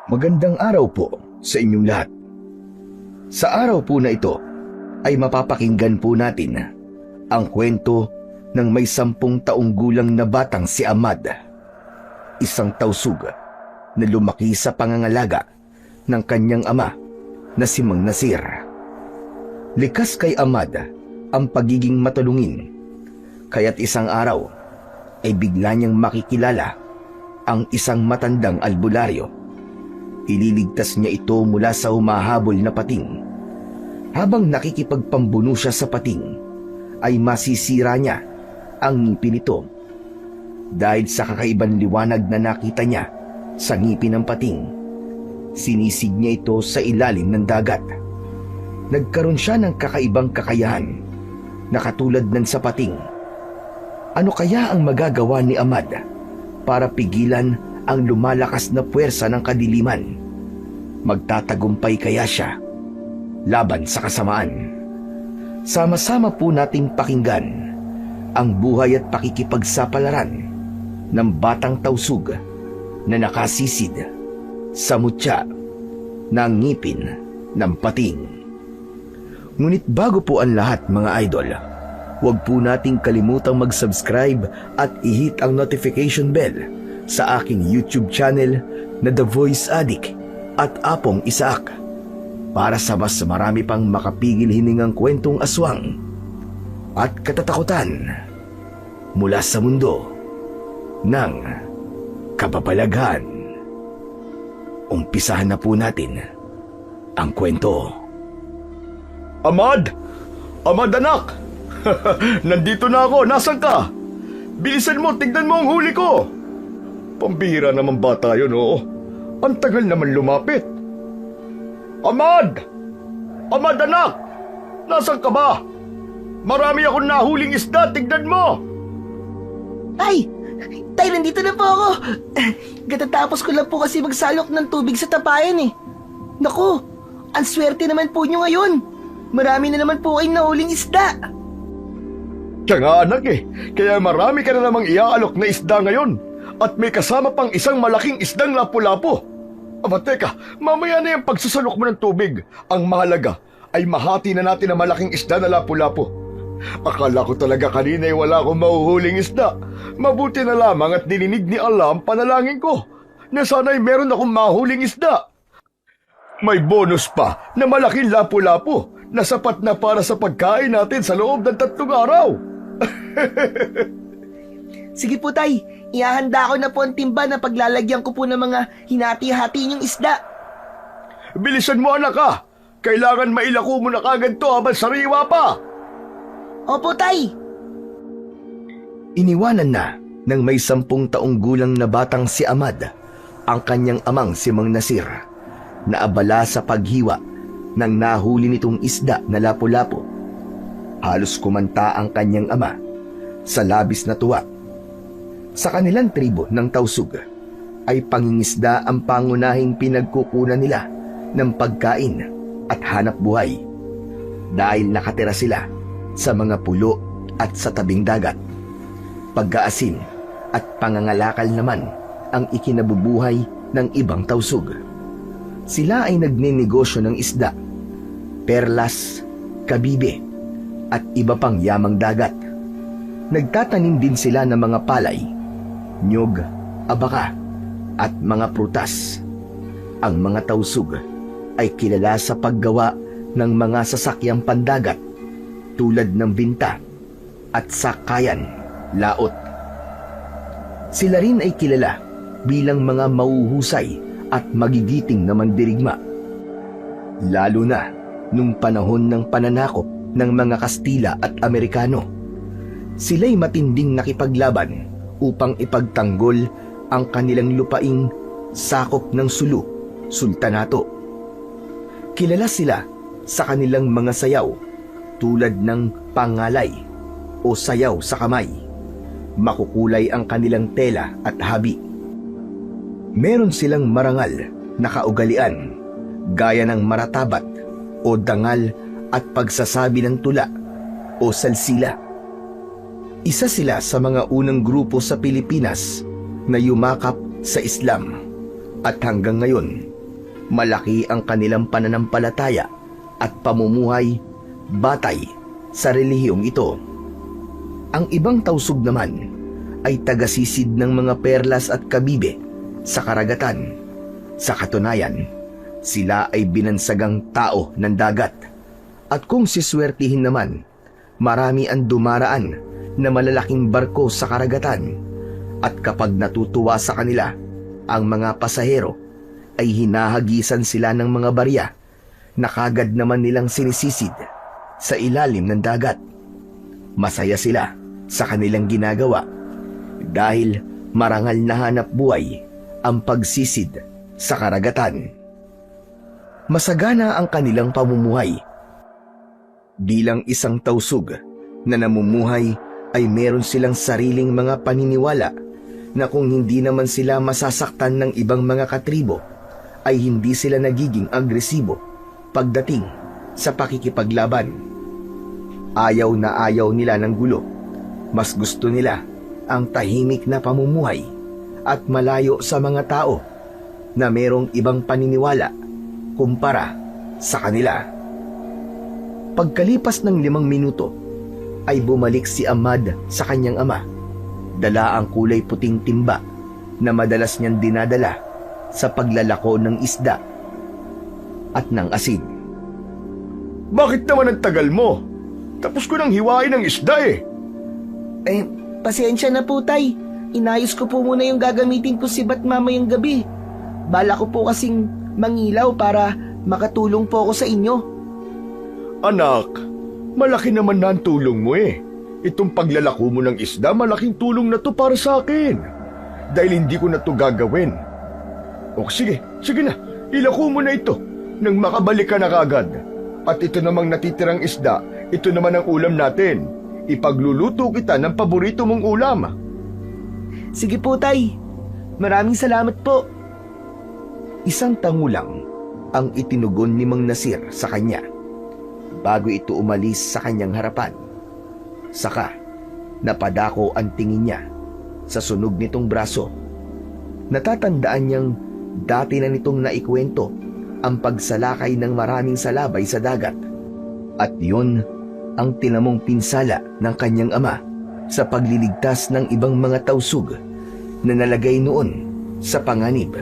Magandang araw po sa inyong lahat. Sa araw po na ito ay mapapakinggan po natin ang kwento ng may 10 taong gulang na batang si Ahmad, isang tausug na lumaki sa pangangalaga ng kanyang ama na si Mang Nasir. Likas kay Ahmad ang pagiging matulungin, kaya't isang araw ay bigla niyang makikilala ang isang matandang albularyo. Ililigtas niya ito mula sa humahabol na pating. Habang nakikipagpambuno siya sa pating, ay masisira niya ang ngipin nito. Dahil sa kakaibang liwanag na nakita niya sa ngipin ng pating, sinisig niya ito sa ilalim ng dagat. Nagkaroon siya ng kakaibang kakayahan na katulad ng sa pating. Ano kaya ang magagawa ni Ahmad para pigilan ang lumalakas na puwersa ng kadiliman? Magtatagumpay kaya siya laban sa kasamaan? Sama-sama po nating pakinggan ang buhay at pakikipagsapalaran ng batang tausug na nakasisid sa mutya ng ngipin ng pating. Ngunit bago po ang lahat, mga idol, huwag po nating kalimutang mag-subscribe at i-hit ang notification bell sa aking YouTube channel na The Voice Addict at Apong Isaak para sa mas marami pang makapigil hiningang kwentong aswang at katatakutan mula sa mundo ng kababalaghan. Umpisahan na po natin ang kwento. Ahmad! Ahmad, anak! Nandito na ako. Nasaan ka? Bilisan mo, tignan mo ang huli ko. Pambihira naman bata yun, oo. Ang tagal naman lumapit. Ahmad! Ahmad, anak! Nasaan ka ba? Marami akong nahuling isda, tignan mo! Ay! Tay, nandito na po ako! Katatapos ko lang po kasi magsalok ng tubig sa tapayan eh. Naku, ang swerte naman po nyo ngayon. Marami na naman po kayong nahuling isda. Kaya nga, anak eh. Kaya marami ka na namang iaalok na isda ngayon. At may kasama pang isang malaking isdang lapu-lapu. Aba teka, mamaya na yung pagsasalok mo ng tubig. Ang mahalaga ay mahati na natin ang malaking isda na lapu-lapu. Akala ko talaga kanina ay wala akong mahuhuling isda. Mabuti na lamang at dininig ni Allah ang panalangin ko na sana'y meron akong mahuling isda. May bonus pa na malaking lapu-lapu na sapat na para sa pagkain natin sa loob ng 3 araw. Sige po tay, ihahanda ko na po ang timba na paglalagyan ko po ng mga hinati-hati niyong isda. Bilisan mo, anak ha. Kailangan mailako mo na kagad to habang sariwa pa. Opo tay. Iniwanan na ng may 10 taong gulang na batang si Ahmad ang kanyang amang si Mang Nasir na abala sa paghiwa ng nahuli nitong isda na lapu-lapu. Halos kumanta ang kanyang ama sa labis na tuwa. Sa kanilang tribo ng tausug ay pangingisda ang pangunahing pinagkukunan nila ng pagkain at hanap buhay dahil nakatira sila sa mga pulo at sa tabing dagat. Pag-aasin at pangangalakal naman ang ikinabubuhay ng ibang tausug. Sila ay nagninegosyo ng isda, perlas, kabibe at iba pang yamang dagat. Nagtatanim din sila ng mga palay, nyog, abaka at mga prutas. Ang mga tausug ay kilala sa paggawa ng mga sasakyang pandagat tulad ng binta at sakayan, laot. Sila rin ay kilala bilang mga mauhusay at magigiting na mandirigma. Lalo na nung panahon ng pananakop ng mga Kastila at Amerikano. Sila'y matinding nakipaglaban upang ipagtanggol ang kanilang lupaing sakop ng Sulu, Sultanato. Kilala sila sa kanilang mga sayaw tulad ng pangalay o sayaw sa kamay. Makukulay ang kanilang tela at habi. Meron silang marangal na kaugalian gaya ng maratabat o dangal at pagsasabi ng tula o salsila. Isa sila sa mga unang grupo sa Pilipinas na yumakap sa Islam at hanggang ngayon Malaki ang kanilang pananampalataya at pamumuhay batay sa relihiyong ito. Ang ibang tausug naman ay tagasisid ng mga perlas at kabibe sa karagatan. Sa katunayan, sila ay binansagang tao ng dagat. At kung siswertihin naman, marami ang dumaraan na malalaking barko sa karagatan. At kapag natutuwa sa kanila, ang mga pasahero ay hinahagisan sila ng mga barya na kagad naman nilang sinisisid sa ilalim ng dagat. Masaya sila sa kanilang ginagawa dahil marangal na hanap buhay ang pagsisid sa karagatan. Masagana ang kanilang pamumuhay. Bilang isang tausug na namumuhay ay meron silang sariling mga paniniwala na kung hindi naman sila masasaktan ng ibang mga katribo ay hindi sila nagiging agresibo pagdating sa pakikipaglaban. Ayaw na ayaw nila ng gulo. Mas gusto nila ang tahimik na pamumuhay at malayo sa mga tao na merong ibang paniniwala kumpara sa kanila. Pagkalipas ng 5 minuto ay bumalik si Ahmad sa kanyang ama. Dala ang kulay puting timba na madalas niyang dinadala sa paglalako ng isda at ng asin. Bakit naman ang tagal mo? Tapos ko nang hiwain ang isda eh. Pasensya na po, Tay. Inayos ko po muna yung gagamitin ko sibat mamayang gabi. Bala ko po kasing mangilaw para makatulong po ako sa inyo. Anak, malaki naman na ang tulong mo eh. Itong paglalako mo ng isda, malaking tulong na to para sa akin. Dahil hindi ko na to gagawin. O sige na, ilako mo na ito nang makabalik ka na kagad. At ito namang natitirang isda, ito naman ang ulam natin. Ipagluluto kita ng paborito mong ulam. Sige po, Tay. Maraming salamat po. Isang tango lang ang itinugon ni Mang Nasir sa kanya bago ito umalis sa kanyang harapan. Saka, napadako ang tingin niya sa sunog nitong braso. Natatandaan niyang dati na nitong naikwento ang pagsalakay ng maraming salabay sa dagat. At yun ang tinamong pinsala ng kanyang ama sa pagliligtas ng ibang mga tausug na nalagay noon sa panganib.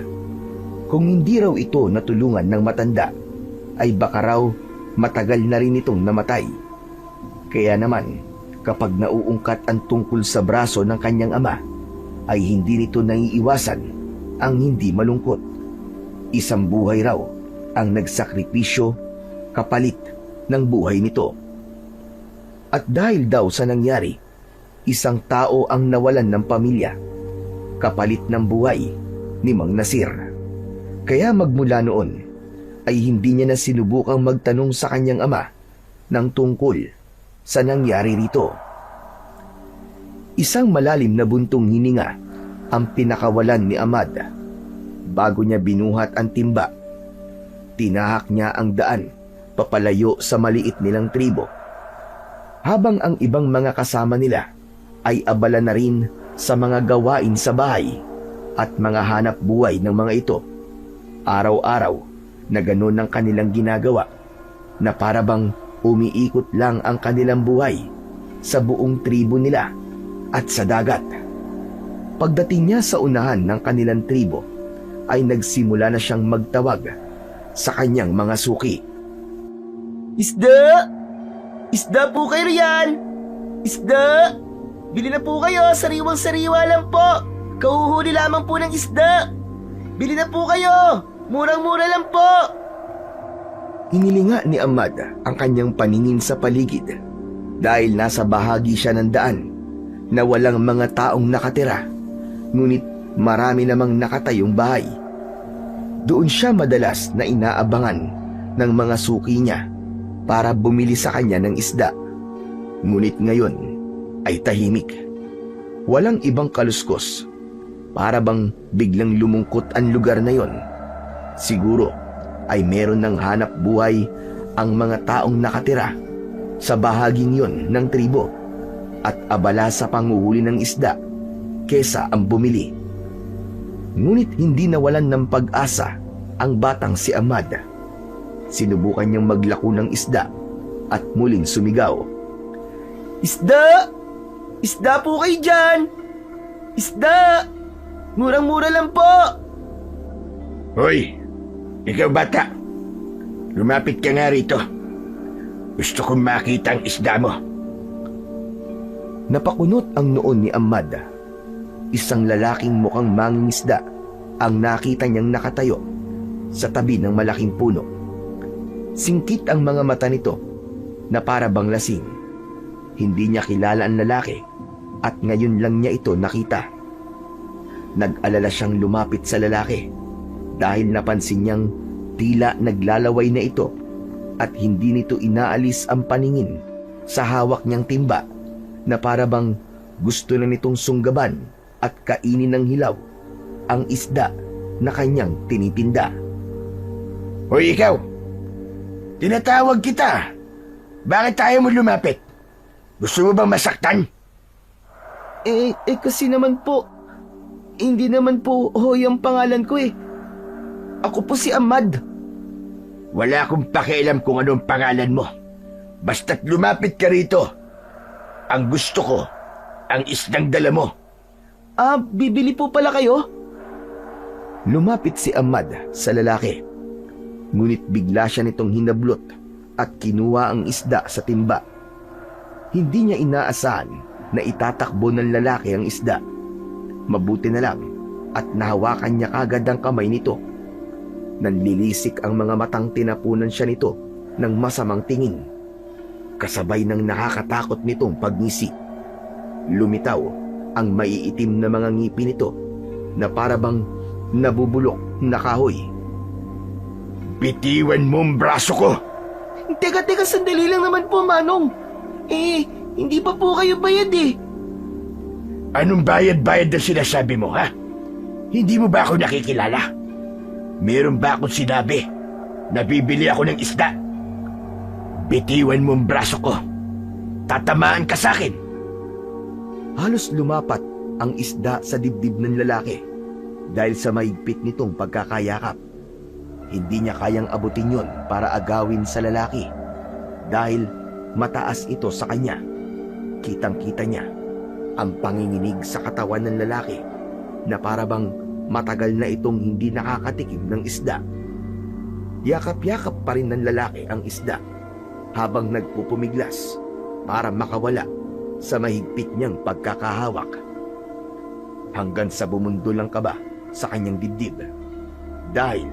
Kung hindi raw ito natulungan ng matanda, ay baka raw matagal na rin itong namatay. Kaya naman, kapag nauungkat ang tungkol sa braso ng kanyang ama, ay hindi nito naiiwasan ang hindi malungkot. Isang buhay raw ang nagsakripisyo kapalit ng buhay nito. At dahil daw sa nangyari, isang tao ang nawalan ng pamilya kapalit ng buhay ni Mang Nasir. Kaya magmula noon ay hindi niya na sinubukang magtanong sa kanyang ama ng tungkol sa nangyari rito. Isang malalim na buntong hininga ang pinakawalan ni Ahmad. Bago niya binuhat ang timba, tinahak niya ang daan papalayo sa maliit nilang tribo. Habang ang ibang mga kasama nila ay abala na rin sa mga gawain sa bahay at mga hanap buhay ng mga ito. Araw-araw na ganun ang kanilang ginagawa, na para bang umiikot lang ang kanilang buhay sa buong tribo nila at sa dagat. Pagdating niya sa unahan ng kanilang tribo, ay nagsimula na siyang magtawag sa kanyang mga suki. Isda! Isda po kayo riyan! Isda! Bili na po kayo, sariwang-sariwa lang po! Kauhuli lamang po ng isda! Bili na po kayo! Murang-mura lang po! Inilinga ni Ahmad ang kanyang paningin sa paligid dahil nasa bahagi siya ng daan na walang mga taong nakatira, ngunit marami namang nakatayong bahay. Doon siya madalas na inaabangan ng mga suki niya para bumili sa kanya ng isda. Ngunit ngayon ay tahimik. Walang ibang kaluskos. Para bang biglang lumungkot ang lugar na yon. Siguro ay meron ng hanap buhay ang mga taong nakatira sa bahaging yon ng tribo at abala sa panguhuli ng isda kesa ang bumili. Ngunit hindi nawalan ng pag-asa ang batang si Ahmad. Sinubukan niyang maglako ng isda at muling sumigaw. Isda! Isda po kayo dyan! Isda! Murang-mura lang po! Hoy, ikaw bata. Lumapit ka nga rito. Gusto kong makita ang isda mo. Napakunot ang noon ni Ahmad. Isang lalaking mukhang mangingisda ang nakita niyang nakatayo sa tabi ng malaking puno. Singkit ang mga mata nito na para bang lasing. Hindi niya kilala ang lalaki at ngayon lang niya ito nakita. Nag-alala siyang lumapit sa lalaki dahil napansin niyang tila naglalaway na ito at hindi nito inaalis ang paningin sa hawak niyang timba na para bang gusto na nitong sunggaban at kainin ng hilaw ang isda na kanyang tinitinda. Hoy ikaw, tinatawag kita. Bakit tayo mo lumapit? Gusto mo bang masaktan? Kasi naman po, hindi naman po Hoy ang pangalan ko eh. Ako po si Ahmad. Wala akong pakialam kung anong pangalan mo. Basta't lumapit ka rito. Ang gusto ko, ang isdang dala mo. Bibili po pala kayo? Lumapit si Ahmad sa lalaki. Ngunit bigla siya nitong hinablot at kinuha ang isda sa timba. Hindi niya inaasahan na itatakbo ng lalaki ang isda. Mabuti na lang at nahawakan niya kagad ang kamay nito. Nanlilisik ang mga matang tinapunan siya nito ng masamang tingin. Kasabay ng nakakatakot nitong pagngisi. Lumitaw ang maiitim na mga ngipin nito na para bang nabubulok na kahoy. Bitiwan mo ang braso ko. Teka, sandali lang naman po, Manong. Hindi pa po kayo bayad eh. Anong bayad-bayad na sinasabi mo, ha? Hindi mo ba ako nakikilala? Meron ba akong sinabi na bibili ako ng isda? Bitiwan mo ang braso ko. Tatamaan ka sa akin. Halos lumapat ang isda sa dibdib ng lalaki dahil sa mahigpit nitong pagkakayakap. Hindi niya kayang abutin yon para agawin sa lalaki dahil mataas ito sa kanya. Kitang-kita niya ang panginginig sa katawan ng lalaki na para bang matagal na itong hindi nakakatikim ng isda. Yakap-yakap pa rin ng lalaki ang isda habang nagpupumiglas para makawala sa mahigpit niyang pagkakahawak. Hanggang sa bumundol ang kaba sa kanyang dibdib dahil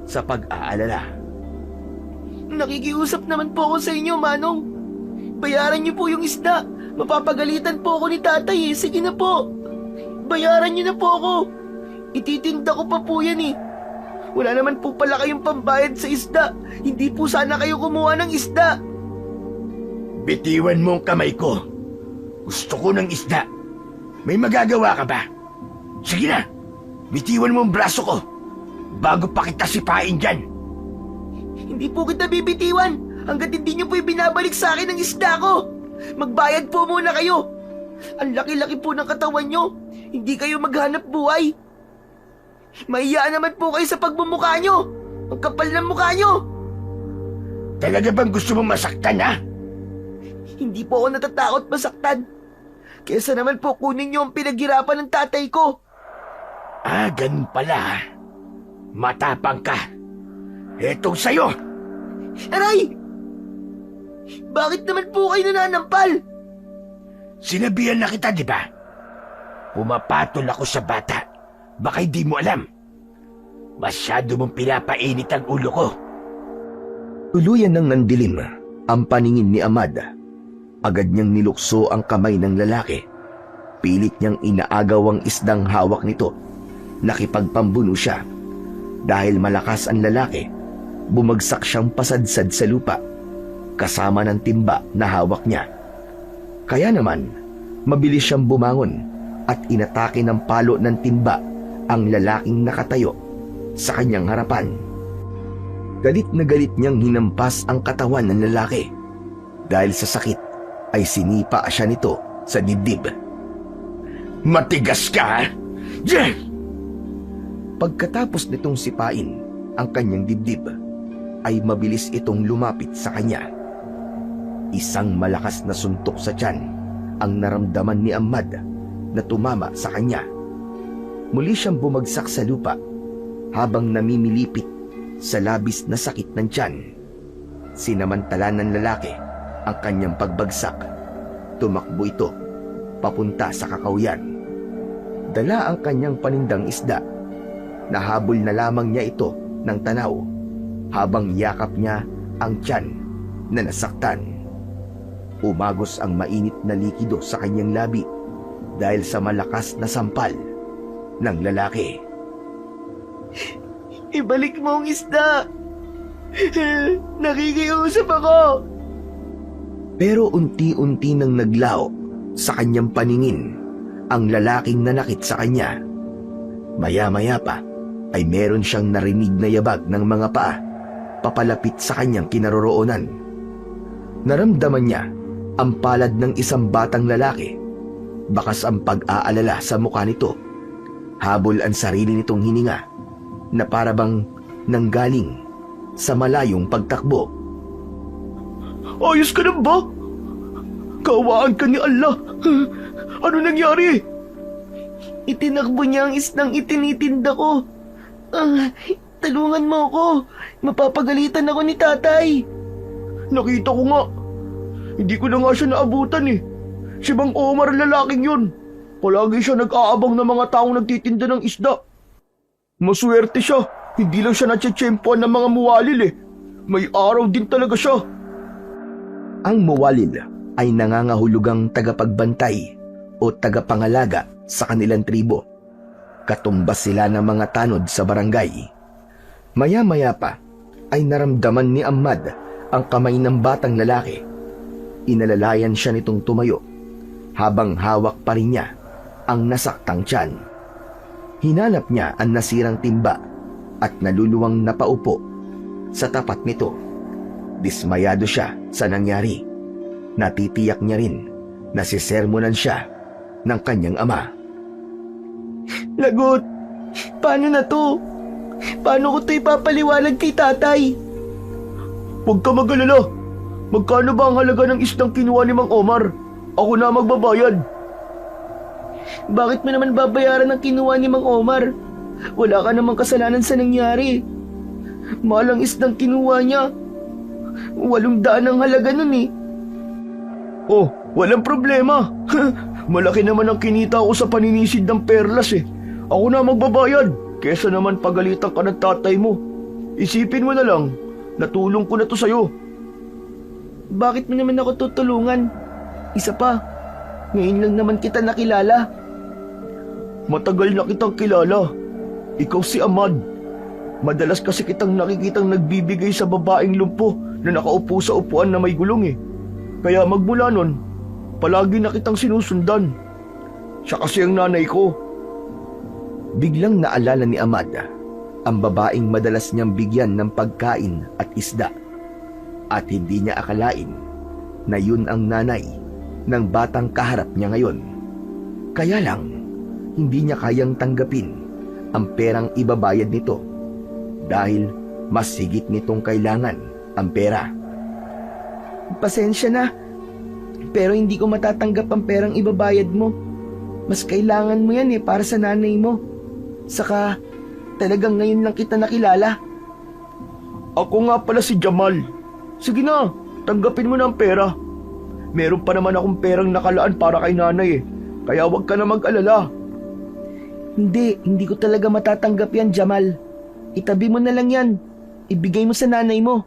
sa pag-aalala. Nakikiusap naman po ako sa inyo, Manong. Bayaran niyo po yung isda. Mapapagalitan po ako ni tatay eh. Sige na po. Bayaran niyo na po ako. Ititinda ko pa po yan eh. Wala naman po pala kayong pambayad sa isda. Hindi po sana kayo kumuha ng isda. Bitiwan mo ang kamay ko. Gusto ko ng isda. May magagawa ka ba? Sige na. Bitiwan mo ang braso ko bago pa kita sipain dyan. Hindi po kita bibitiwan hanggat hindi niyo po ibinabalik sa akin ang isda ko. Magbayad po muna kayo. Ang laki-laki po ng katawan niyo. Hindi kayo maghanap buhay. Mahiya naman po kayo sa pagmumukha niyo. Ang kapal ng mukha niyo. Talaga bang gusto mong masaktan, ha? Hindi po ako natatakot masaktan. Kesa naman po kunin niyo ang pinaghirapan ng tatay ko. Ganun pala, ha? Matapang ka. Etong sa'yo. Aray! Bakit naman po kayo nananampal? Sinabihan na kita, di ba? Pumapatol ako sa bata. Baka hindi mo alam. Masyado mong pinapainit ang ulo ko. Tuluyan ng nandilim ang paningin ni Ahmad. Agad niyang nilukso ang kamay ng lalaki. Pilit niyang inaagaw ang isdang hawak nito. Nakipagpambuno siya. Dahil malakas ang lalaki, bumagsak siyang pasadsad sa lupa, kasama ng timba na hawak niya. Kaya naman, mabilis siyang bumangon at inatake ng palo ng timba ang lalaking nakatayo sa kanyang harapan. Galit na galit niyang hinampas ang katawan ng lalaki. Dahil sa sakit ay sinipa siya nito sa dibdib. Matigas ka, ha? Diyan! Pagkatapos nitong sipain ang kanyang dibdib, ay mabilis itong lumapit sa kanya. Isang malakas na suntok sa tiyan ang naramdaman ni Ahmad na tumama sa kanya. Muli siyang bumagsak sa lupa habang namimilipit sa labis na sakit ng tiyan. Sinamantala ng lalaki ang kanyang pagbagsak. Tumakbo ito papunta sa kakawyan. Dala ang kanyang panindang isda. Nahabol na lamang niya ito ng tanaw habang yakap niya ang tiyan na nasaktan. Umagos ang mainit na likido sa kanyang labi dahil sa malakas na sampal ng lalaki. Ibalik mo ang isda! Nakikiusap ako! Pero unti-unti nang naglaho sa kanyang paningin ang lalaking nanakit sa kanya. Maya-maya pa ay meron siyang narinig na yabag ng mga paa papalapit sa kanyang kinaroroonan. Naramdaman niya ang palad ng isang batang lalaki. Bakas ang pag-aalala sa mukha nito. Habol ang sarili nitong hininga na parabang nanggaling sa malayong pagtakbo. Ayos ka na ba? Kaawaan ka ni Allah. Ano nangyari? Itinakbo niya ang isdang itinitinda ko. Tulungan mo ako. Mapapagalitan ako ni tatay. Nakita ko nga. Hindi ko na nga siya naabutan eh. Si Mang Omar lalaking yun. Palagi siya nag-aabang ng mga taong nagtitinda ng isda. Maswerte siya. Hindi lang siya natsyempoan ng mga muwalil eh. May araw din talaga siya. Ang muwalil ay nangangahulugang tagapagbantay o tagapangalaga sa kanilang tribo. Katumbas sila ng mga tanod sa barangay. Maya-maya pa ay naramdaman ni Ahmad ang kamay ng batang lalaki. Inalalayan siya nitong tumayo habang hawak pa rin niya ang nasaktang tiyan. Hinanap niya ang nasirang timba at naluluwang napaupo sa tapat nito. Dismayado siya sa nangyari. Natitiyak niya rin na sisermonan siya ng kanyang ama. Lagot! Paano na to? Paano ko to ipapaliwanag kay tatay? Huwag ka mag-alala. Magkano ba ang halaga ng isdang kinuha ni Mang Omar? Ako na magbabayad. Bakit mo naman babayaran ang kinuha ni Mang Omar? Wala ka namang kasalanan sa nangyari. Mahal ang isdang kinuha niya. 800 ang halaga nun eh. Oh, walang problema. Malaki naman ang kinita ko sa paninisid ng perlas eh. Ako na magbabayad. Kesa naman pagalitan ka ng tatay mo. Isipin mo na lang, natulong ko na to sa'yo. Bakit mo naman ako tutulungan? Isa pa, ngayon lang naman kita nakilala. Matagal na kitang kilala. Ikaw si Ahmad. Madalas kasi kitang nakikitang nagbibigay sa babaeng lumpo na nakaupo sa upuan na may gulong eh. Kaya magmula nun, palagi na kitang sinusundan. Siya kasi ang nanay ko. Biglang naalala ni Ahmad ang babaeng madalas niyang bigyan ng pagkain at isda. At hindi niya akalain na yun ang nanay ng batang kaharap niya ngayon. Kaya lang, hindi niya kayang tanggapin ang perang ibabayad nito dahil mas higit nitong kailangan ang pera. Pasensya na, pero hindi ko matatanggap ang perang ibabayad mo. Mas kailangan mo yan para sa nanay mo. Saka, talagang ngayon lang kita nakilala. Ako nga pala si Jamal. Sige na, tanggapin mo na ang pera. Meron pa naman akong perang nakalaan para kay nanay eh. Kaya huwag ka na mag-alala. Hindi ko talaga matatanggap yan, Jamal. Itabi mo na lang yan. Ibigay mo sa nanay mo.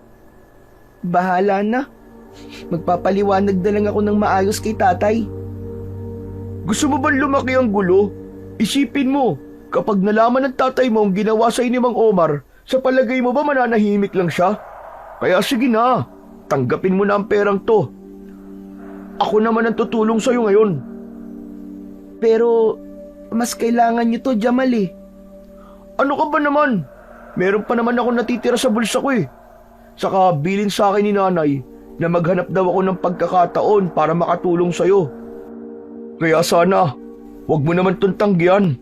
Bahala na. Magpapaliwanag na lang ako ng maayos kay tatay. Gusto mo bang lumaki ang gulo? Isipin mo, kapag nalaman ng tatay mo ang ginawa sa ni Mang Omar, sa palagay mo ba mananahimik lang siya? Kaya sige na, tanggapin mo na ang perang to. Ako naman ang tutulong sa'yo ngayon. Pero, mas kailangan niyo to, Jamal eh. Ano ka ba naman? Meron pa naman ako natitira sa bulsa ko eh. Saka bilin sa akin ni nanay na maghanap daw ako ng pagkakataon para makatulong sa'yo. Kaya sana, wag mo naman itong tanggihan.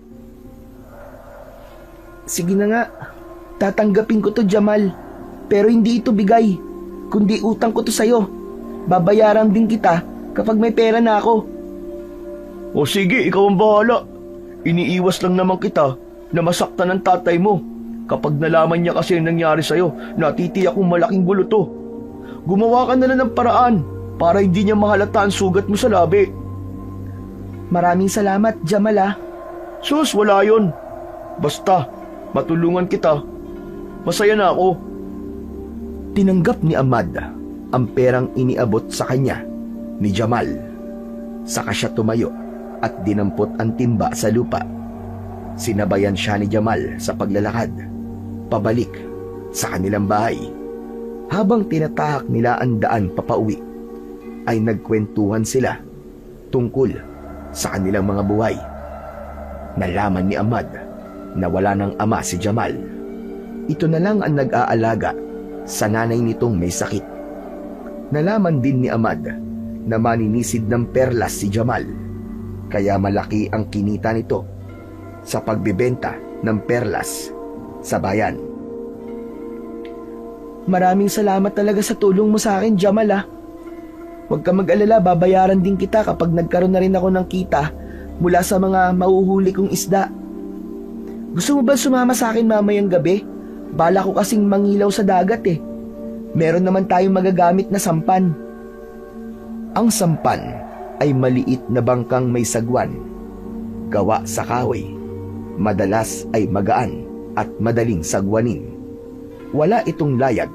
Sige na nga. Tatanggapin ko to, Jamal. Pero hindi ito bigay, kundi utang ko to sa'yo. Babayaran din kita kapag may pera na ako. O sige, ikaw ang bahala. Iniiwas lang naman kita na masaktan ng tatay mo. Kapag nalaman niya kasi ang nangyari sa'yo, natitiyak kong malaking gulo to. Gumawa ka na lang ng paraan para hindi niya mahalata ang sugat mo sa labi. Maraming salamat, Jamal ah. Sus, wala yun. Basta, matulungan kita. Masaya na ako. Tinanggap ni Ahmad ang perang iniabot sa kanya ni Jamal. Saka siya tumayo at dinampot ang timba sa lupa. Sinabayan siya ni Jamal sa paglalakad, pabalik sa kanilang bahay. Habang tinatahak nila ang daan papauwi, ay nagkwentuhan sila tungkol sa kanilang mga buhay. Nalaman ni Ahmad na wala ng ama si Jamal. Ito na lang ang nag-aalaga sa nanay nitong may sakit. Nalaman din ni Ahmad na maninisid ng perlas si Jamal, kaya malaki ang kinita nito sa pagbibenta ng perlas sa bayan. Maraming salamat talaga sa tulong mo sa akin, Jamal ah. Huwag ka mag-alala, babayaran din kita kapag nagkaroon na rin ako ng kita mula sa mga mauhuli kong isda. Gusto mo ba sumama sa akin mamayang gabi? Bala ko kasing mangilaw sa dagat eh. Meron naman tayong magagamit na sampan. Ang sampan ay maliit na bangkang may sagwan, gawa sa kahoy. Madalas ay magaan at madaling sagwanin. Wala itong layag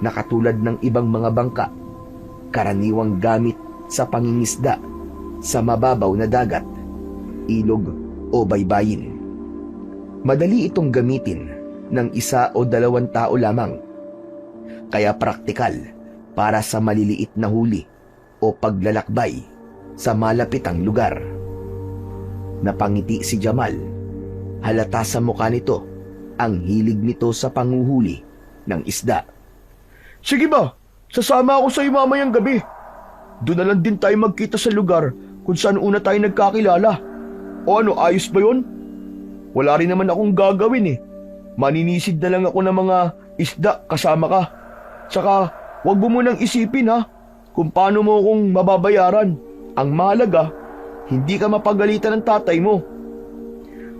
na katulad ng ibang mga bangka, karaniwang gamit sa pangingisda sa mababaw na dagat, ilog o baybayin. Madali itong gamitin ng 1 o 2 tao lamang, kaya praktikal para sa maliliit na huli o paglalakbay sa malapitang lugar. Napangiti si Jamal. Halata sa mukha nito ang hilig nito sa panguhuli ng isda. Sige ba, sasama ako sa iyo mamayang gabi. Doon na lang din tayo magkita sa lugar kung saan una tayo nagkakilala. O ano, ayos ba yun? Wala rin naman akong gagawin eh. Maninisid na lang ako ng mga isda kasama ka. Tsaka, wag mo munang isipin ha, kung paano mo akong mababayaran. Ang mahalaga, hindi ka mapagalitan ng tatay mo.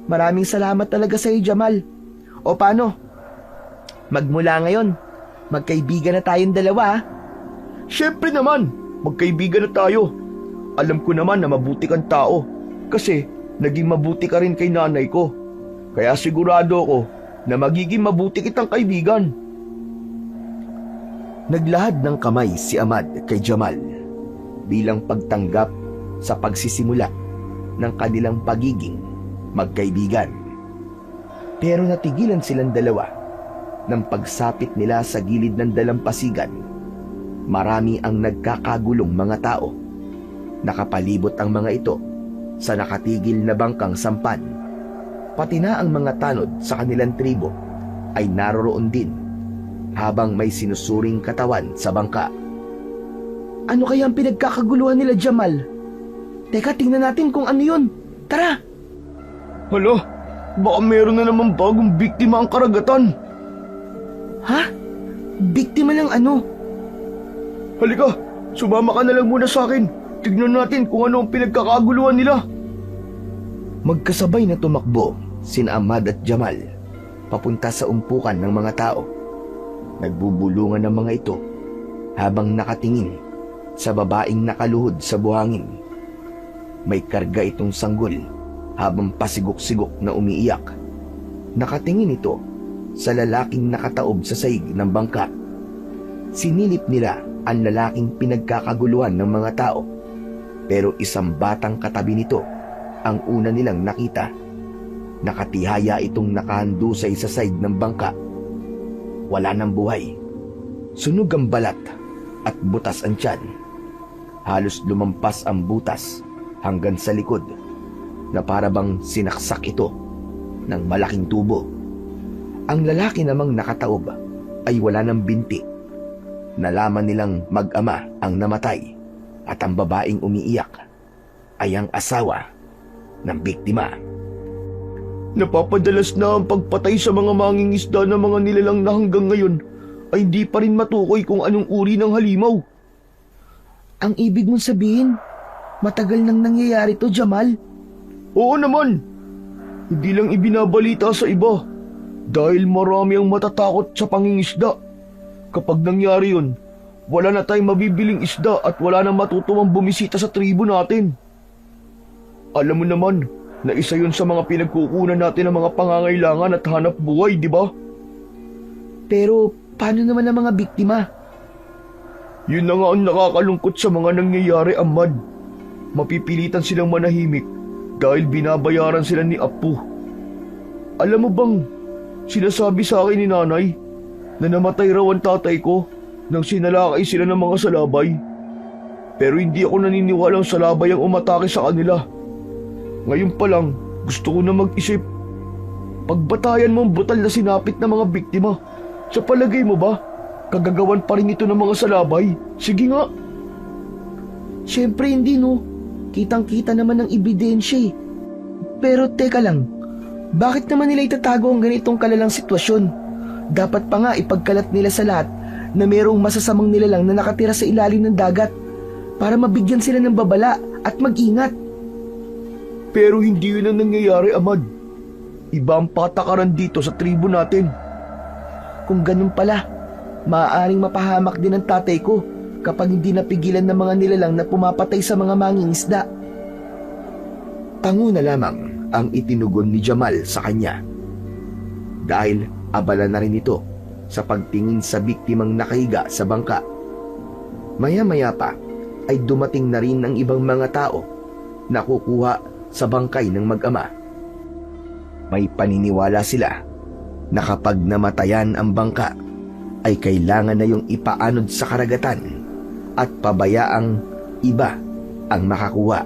Maraming salamat talaga sa iyo, Jamal. O paano? Magmula ngayon, magkaibigan na tayong dalawa ah. Siyempre naman, magkaibigan na tayo. Alam ko naman na mabuti kang tao kasi naging mabuti ka rin kay nanay ko. Kaya sigurado ko na magiging mabuti kitang kaibigan. Naglahad ng kamay si Ahmad kay Jamal bilang pagtanggap sa pagsisimula ng kanilang pagiging magkaibigan. Pero natigilan silang dalawa ng pagsapit nila sa gilid ng dalampasigan. Marami ang nagkakagulong mga tao. Nakapalibot ang mga ito sa nakatigil na bangkang sampan. Pati na ang mga tanod sa kanilang tribo ay naroroon din habang may sinusuring katawan sa bangka. Ano kaya ang pinagkakaguluhan nila, Jamal? Teka, tingnan natin kung ano yun. Tara! Hala, baka meron na naman bagong biktima ang karagatan. Ha? Biktima ng ano? Halika, sumama ka na lang muna sa akin. Tignan natin kung ano ang pinagkakaguluhan nila. Magkasabay na tumakbo sina Ahmad at Jamal papunta sa umpukan ng mga tao. Nagbubulungan ng mga ito habang nakatingin sa babaeng nakaluhod sa buhangin. May karga itong sanggol habang pasigok-sigok na umiiyak. Nakatingin ito sa lalaking nakataob sa saig ng bangka. Sinilip nila ang lalaking pinagkakaguluhan ng mga tao, pero isang batang katabi nito ang una nilang nakita. Nakatihaya itong nakahandusay sa side ng bangka. Wala ng buhay. Sunog ang balat at butas ang tiyan. Halos lumampas ang butas hanggang sa likod na para bang sinaksak ito ng malaking tubo. Ang lalaki namang nakataob ay wala ng binti. Nalaman nilang mag-ama ang namatay at ang babaeng umiiyak ay ang asawa ng biktima. Napapadalas na ang pagpatay sa mga mangingisda ng mga nilalang na hanggang ngayon ay hindi pa rin matukoy kung anong uri ng halimaw. Ang ibig mong sabihin, matagal nang nangyayari to, Jamal. Oo naman. Hindi lang ibinabalita sa iba dahil marami ang matatakot sa pangingisda. Kapag nangyari yun, wala na tayong mabibiling isda at wala na matutuwang bumisita sa tribo natin. Alam mo naman na isa yun sa mga pinagkukunan natin ng mga pangangailangan at hanap buhay, di ba? Pero paano naman ang mga biktima? Yun na nga ang nakakalungkot sa mga nangyayari, Ahmad. Mapipilitan silang manahimik dahil binabayaran sila ni Apu. Alam mo bang, sinasabi sa akin ni nanay na namatay raw ang tatay ko nang sinalakay sila ng mga salabay. Pero hindi ako naniniwalang salabay ang umatake sa kanila. Ngayon pa lang, gusto ko na mag-isip. Pagbatayan mo ang brutal na sinapit ng mga biktima, sa palagay mo ba, kagagawan pa rin ito ng mga salabay? Sige nga. Siyempre hindi, no. Kitang-kita naman ang ebidensya eh. Pero teka lang, bakit naman nila itatago ang ganitong kalalang sitwasyon? Dapat pa nga ipagkalat nila sa lahat na mayroong masasamang nilalang na nakatira sa ilalim ng dagat para mabigyan sila ng babala at mag-ingat. Pero hindi yun ang nangyayari, Ahmad. Iba ang patakaran dito sa tribo natin. Kung ganun pala, maaaring mapahamak din ang tatay ko kapag hindi napigilan ng mga nilalang na pumapatay sa mga mangingisda. Tango na lamang ang itinugon ni Jamal sa kanya. Dahil abala na rin ito sa pagtingin sa biktimang nakahiga sa bangka. Maya-maya pa ay dumating na rin ang ibang mga tao na kukuha sa bangkay ng mag-ama. May paniniwala sila na kapag namatayan ang bangka ay kailangan na yung ipaanod sa karagatan at pabayaang iba ang makakuha.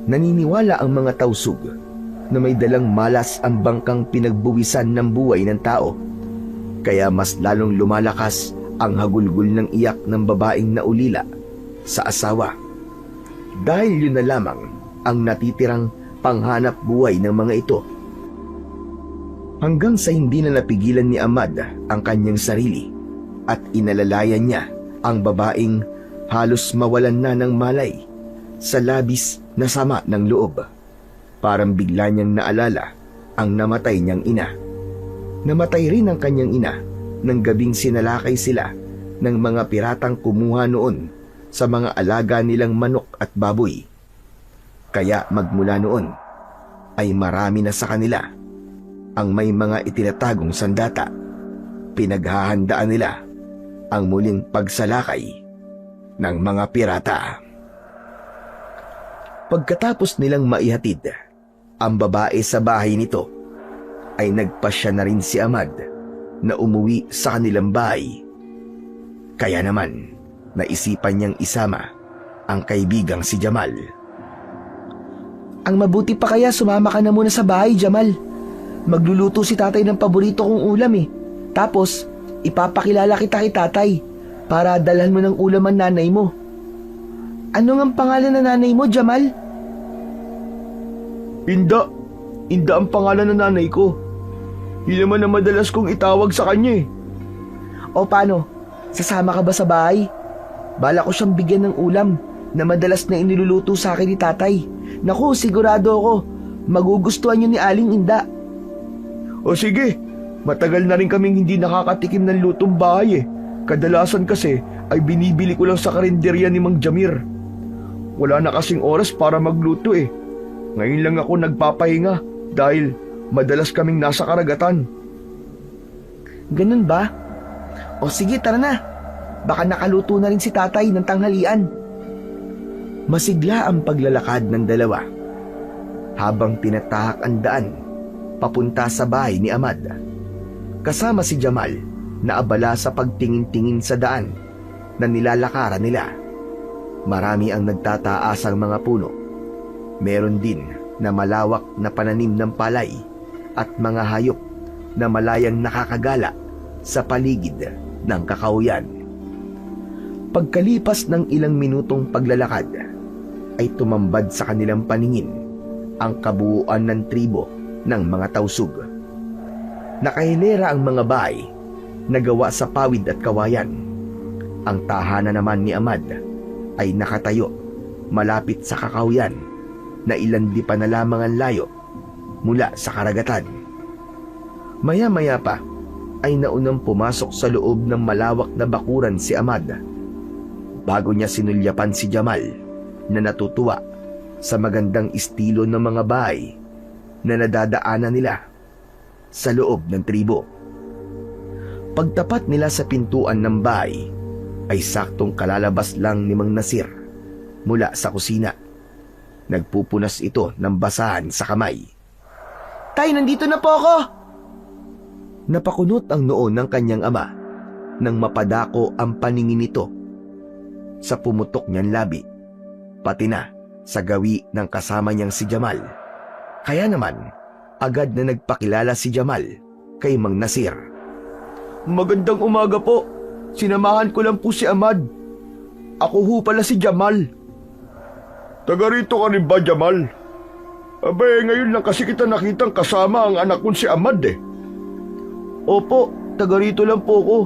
Naniniwala ang mga tausug na may dalang malas ang bangkang pinagbuwisan ng buhay ng tao, kaya mas lalong lumalakas ang hagulgul ng iyak ng babaeng naulila sa asawa. Dahil yun na lamang ang natitirang panghanap buhay ng mga ito. Hanggang sa hindi na napigilan ni Ahmad ang kanyang sarili at inalalayan niya ang babaeng halos mawalan na ng malay sa labis na sama ng loob. Parang bigla niyang naalala ang namatay niyang ina. Namatay rin ang kanyang ina nang gabing sinalakay sila ng mga piratang kumuha noon sa mga alaga nilang manok at baboy. Kaya magmula noon ay marami na sa kanila ang may mga itinatagong sandata. Pinaghahandaan nila ang muling pagsalakay ng mga pirata. Pagkatapos nilang maihatid ang babae sa bahay nito, ay nagpasya na rin si Ahmad na umuwi sa kanilang bahay. Kaya naman, naisipan niyang isama ang kaibigang si Jamal. Ang mabuti pa kaya sumama ka na muna sa bahay, Jamal. Magluluto si tatay ng paborito kong ulam eh. Tapos, ipapakilala kita kay tatay para dalhan mo ng ulam ang nanay mo. Ano ang pangalan ng nanay mo, Jamal? Inda. Inda ang pangalan ng nanay ko. Yun naman ang madalas kong itawag sa kanya eh. O paano? Sasama ka ba sa bahay? Bala ko siyang bigyan ng ulam na madalas na iniluluto sa akin ni tatay. Naku, sigurado ako, magugustuhan yun ni Aling Inda. O sige, matagal na rin kaming hindi nakakatikim ng lutong bahay eh. Kadalasan kasi ay binibili ko lang sa karinderya ni Mang Jamir. Wala na kasing oras para magluto eh. Ngayon lang ako nagpapahinga dahil madalas kaming nasa karagatan. Ganun ba? O sige, tara na. Baka nakaluto na rin si tatay ng tanghalian. Masigla ang paglalakad ng dalawa habang tinatahak ang daan papunta sa bahay ni Ahmad. Kasama si Jamal na abala sa pagtingin-tingin sa daan na nilalakaran nila. Marami ang nagtataasang mga puno. Meron din na malawak na pananim ng palay at mga hayop na malayang nakakagala sa paligid ng kakauyan. Pagkalipas ng ilang minutong paglalakad, ay tumambad sa kanilang paningin ang kabuuan ng tribo ng mga tausug. Nakahilera ang mga bahay na gawa sa pawid at kawayan. Ang tahanan naman ni Amad ay nakatayo malapit sa kakawyan na ilan di pa na lamang ang layo mula sa karagatan. Maya-maya pa ay naunang pumasok sa loob ng malawak na bakuran si Amad bago niya sinulyapan si Jamal na natutuwa sa magandang estilo ng mga bahay na nadadaanan nila sa loob ng tribo. Pagtapat nila sa pintuan ng bahay ay saktong kalalabas lang ni Mang Nasir mula sa kusina. Nagpupunas ito ng basahan sa kamay. Tay, nandito na po ako! Napakunot ang noo ng kanyang ama nang mapadako ang paningin nito sa pumutok niyang labi, pati na sa gawi ng kasama niyang si Jamal. Kaya naman, agad na nagpakilala si Jamal kay Mang Nasir. Magandang umaga po. Sinamahan ko lang po si Amad. Ako ho pala si Jamal. Taga rito ka rin ba, Jamal? Abay, ngayon lang kasi kita nakitang kasama ang anak kong si Amad eh. Opo, taga rito lang po ako.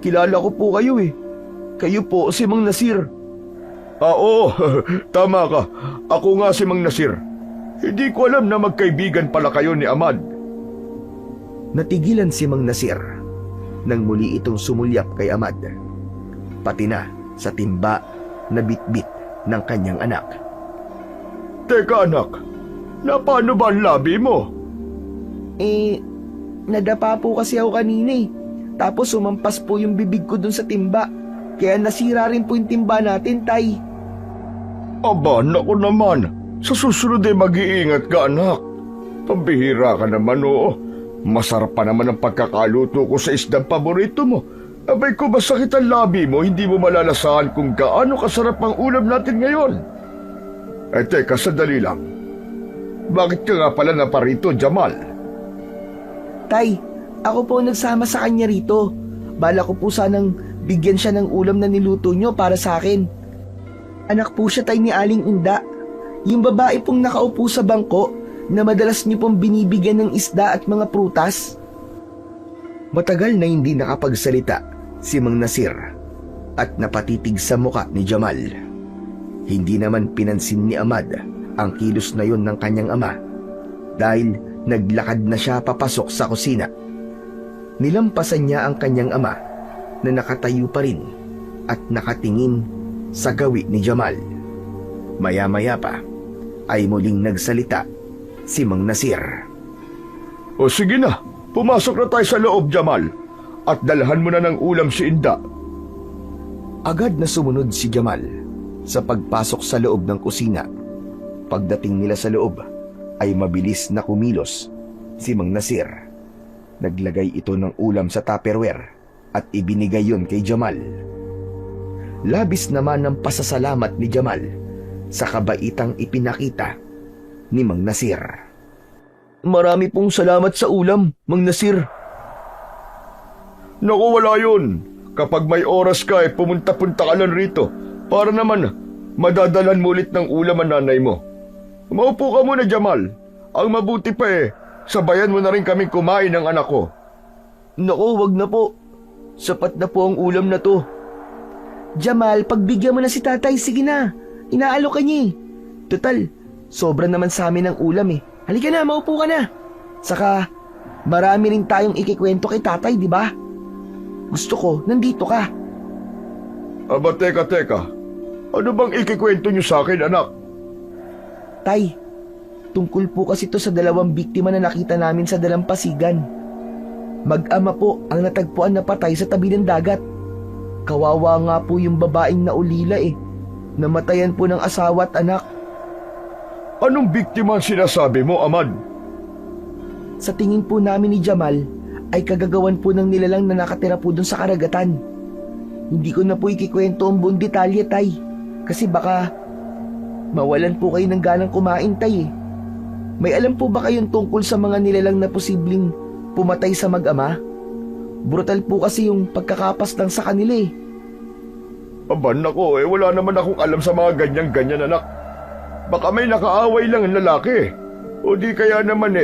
Kilala ko po kayo eh. Kayo po si Mang Nasir. Oo, tama ka. Ako nga si Mang Nasir. Hindi ko alam na magkaibigan pala kayo ni Amad. Natigilan si Mang Nasir nang muli itong sumulyap kay Amad, pati na sa timba na bitbit ng kanyang anak. Teka anak, paano ba ang labi mo? Nadapa po kasi ako kanina eh. Tapos sumampas po yung bibig ko dun sa timba. Kaya nasira rin po yung timba natin, Tay. Aba, naku naman. Sa susunod ay mag-iingat ka, anak. Pambihira ka naman, oo. Masarap pa naman ang pagkakaluto ko sa isdang paborito mo. Abay ko, masakit ang labi mo, hindi mo malalasahan kung gaano kasarap ang ulam natin ngayon. Teka, sandali lang. Bakit ka nga pala naparito, Jamal? Tay, ako po nagsama sa kanya rito. Bala ko po sanang bigyan siya ng ulam na niluto nyo para sa akin. Anak po siya, Tay, ni Aling Inda. Yung babae pong nakaupo sa bangko na madalas niyo pong binibigyan ng isda at mga prutas. Matagal na hindi nakapagsalita si Mang Nasir at napatitig sa muka ni Jamal. Hindi naman pinansin ni Amad ang kilos na yon ng kanyang ama dahil naglakad na siya papasok sa kusina. Nilampasan niya ang kanyang ama na nakatayo pa rin at nakatingin sa gawi ni Jamal. Maya-maya pa ay muling nagsalita si Mang Nasir. O sige na, pumasok na tayo sa loob, Jamal, at dalhan mo na ng ulam si Inda. Agad na sumunod si Jamal sa pagpasok sa loob ng kusina. Pagdating nila sa loob ay mabilis na kumilos si Mang Nasir. Naglagay ito ng ulam sa tupperware at ibinigay yon kay Jamal. Labis naman ang pasasalamat ni Jamal sa kabaitang ipinakita ni Mang Nasir. Marami pong salamat sa ulam, Mang Nasir. Naku, wala yun. Kapag may oras ka, pumunta-punta ka lang rito para naman madadalan mo ulit ng ulam ang nanay mo. Maupo ka muna, Jamal. Ang mabuti pa sabayan mo na rin kaming kumain ng anak ko. Naku, wag na po. Sapat na po ang ulam na to. Jamal, pagbigyan mo na si tatay, sige na. Inaalok ka niya eh. Total, sobra naman sa amin ang ulam eh. Halika na, maupo ka na. Saka, marami rin tayong ikikwento kay tatay, di ba? Gusto ko, nandito ka. Aba, teka. Ano bang ikikwento niyo sa akin, anak? Tay, tungkol po kasi to sa 2 biktima na nakita namin sa dalampasigan. Mag-ama po ang natagpuan na patay sa tabi ng dagat. Kawawa nga po yung babaeng naulila eh. Namatayan po ng asawa at anak. Anong biktima ang sinasabi mo, Amad? Sa tingin po namin ni Jamal, ay kagagawan po ng nilalang na nakatira po dun sa karagatan. Hindi ko na po ikikwento ang buong detalye, Tay. Kasi baka mawalan po kayo ng ganang kumain, Tay eh. May alam po ba kayong tungkol sa mga nilalang na posibleng pumatay sa mag-ama? Brutal po kasi yung pagkakapas lang sa kanila eh. Aba, nako, wala naman akong alam sa mga ganyan-ganyan, anak. Baka may nakaaway lang ang lalaki. O di kaya naman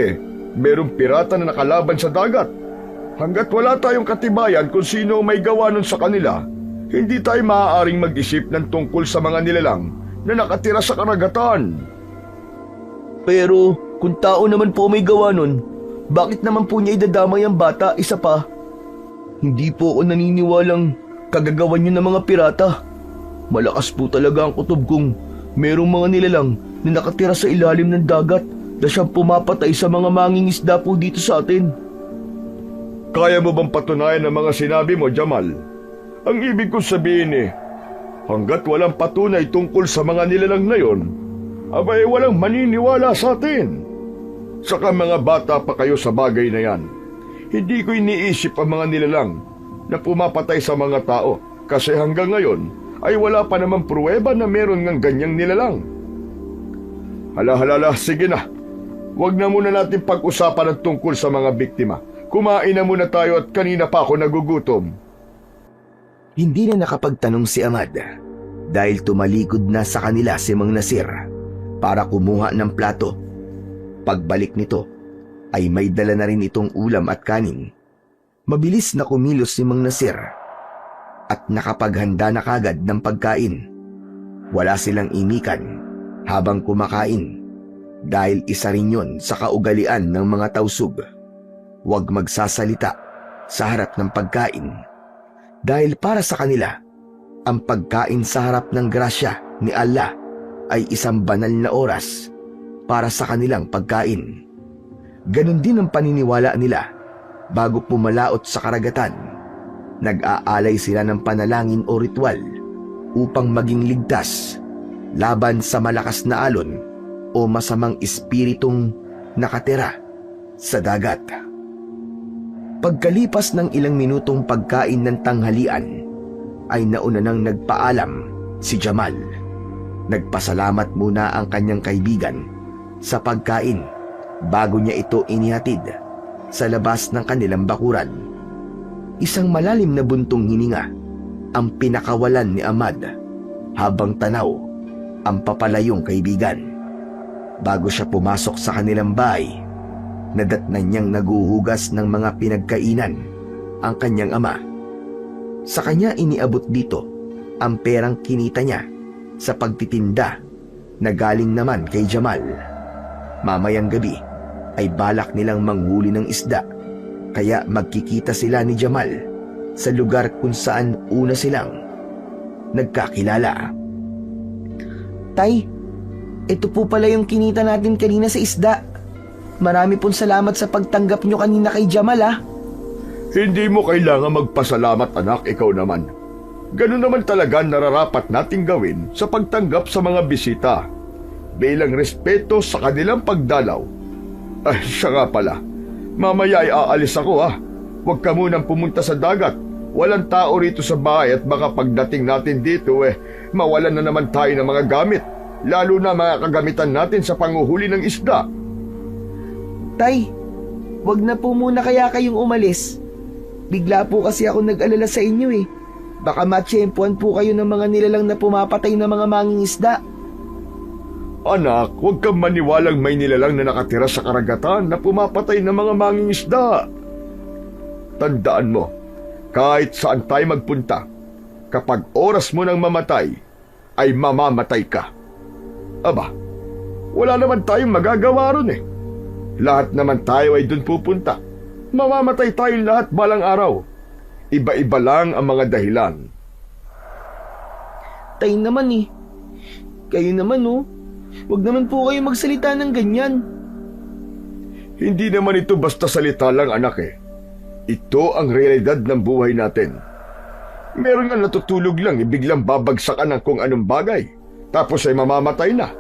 merong pirata na nakalaban sa dagat. Hanggat wala tayong katibayan kung sino may gawa nun sa kanila, hindi tayo maaaring mag-isip ng tungkol sa mga nilalang na nakatira sa karagatan. Pero kung tao naman po may gawa nun, bakit naman po niya idadamay ang bata? Isa pa, hindi po ako naniniwalang kagagawan niyo ng mga pirata. Malakas po talaga ang kutob kung merong mga nilalang na nakatira sa ilalim ng dagat na siyang pumapatay sa mga mangingisda po dito sa atin. Kaya mo bang patunayan ang mga sinabi mo, Jamal? Ang ibig kong sabihin hanggat walang patunay tungkol sa mga nilalang na yon, abay walang maniniwala sa atin. Saka mga bata pa kayo sa bagay na yan. Hindi ko iniisip ang mga nilalang na pumapatay sa mga tao kasi hanggang ngayon ay wala pa namang pruweba na meron ng ganyang nilalang. Hala, sige na. Huwag na muna natin pag-usapan ang tungkol sa mga biktima. Kumain na muna tayo at kanina pa ako nagugutom. Hindi na nakapagtanong si Ahmad dahil tumalikod na sa kanila si Mang Nasir para kumuha ng plato. Pagbalik nito ay may dala na rin itong ulam at kanin. Mabilis na kumilos si Mang Nasir at nakapaghanda na kagad ng pagkain. Wala silang imikan habang kumakain dahil isa rin yun sa kaugalian ng mga tausug. Huwag magsasalita sa harap ng pagkain dahil para sa kanila, ang pagkain sa harap ng grasya ni Allah ay isang banal na oras para sa kanilang pagkain. Ganon din ang paniniwala nila bago pumalaot sa karagatan. Nag-aalay sila ng panalangin o ritual upang maging ligtas laban sa malakas na alon o masamang espiritong nakatira sa dagat. Pagkalipas ng ilang minutong pagkain ng tanghalian, ay nauna nang nagpaalam si Jamal. Nagpasalamat muna ang kanyang kaibigan sa pagkain bago niya ito inihatid sa labas ng kanilang bakuran. Isang malalim na buntong hininga ang pinakawalan ni Ahmad habang tanaw ang papalayong kaibigan. Bago siya pumasok sa kanilang bahay, nadatnan niyang naguhugas ng mga pinagkainan ang kanyang ama. Sa kanya iniabot dito ang perang kinita niya sa pagtitinda na galing naman kay Jamal. Mamayang gabi ay balak nilang manghuli ng isda, kaya magkikita sila ni Jamal sa lugar kung saan una silang nagkakilala. Tay, ito po pala yung kinita natin kanina sa isda. Marami pong salamat sa pagtanggap nyo kanina kay Jamal, ah. Hindi mo kailangan magpasalamat, anak, ikaw naman. Ganun naman talaga nararapat nating gawin sa pagtanggap sa mga bisita. Bilang respeto sa kanilang pagdalaw. Ay, siya nga pala. Mamaya ay aalis ako, ha. Huwag ka munang pumunta sa dagat. Walang tao rito sa bahay at baka pagdating natin dito, mawalan na naman tayo ng mga gamit. Lalo na mga kagamitan natin sa panguhuli ng isda. Tay, wag na po muna kaya kayong umalis. Bigla po kasi ako nag-alala sa inyo eh. Baka matsyempuan po kayo ng mga nilalang na pumapatay ng mga mangingisda. Anak, huwag kang maniwalang may nilalang na nakatira sa karagatan na pumapatay ng mga mangingisda. Tandaan mo, kahit saan tayo magpunta, kapag oras mo nang mamatay, ay mamamatay ka. Aba, wala naman tayong magagawa ron eh. Lahat naman tayo ay dun pupunta. Mamamatay tayong lahat balang araw. Iba-iba lang ang mga dahilan. Tay naman eh. Kayo naman oh. Huwag naman po kayo magsalita ng ganyan. Hindi naman ito basta salita lang, anak eh. Ito ang realidad ng buhay natin. Meron nga natutulog lang, biglang babagsakan ng kung anong bagay. Tapos ay mamamatay na.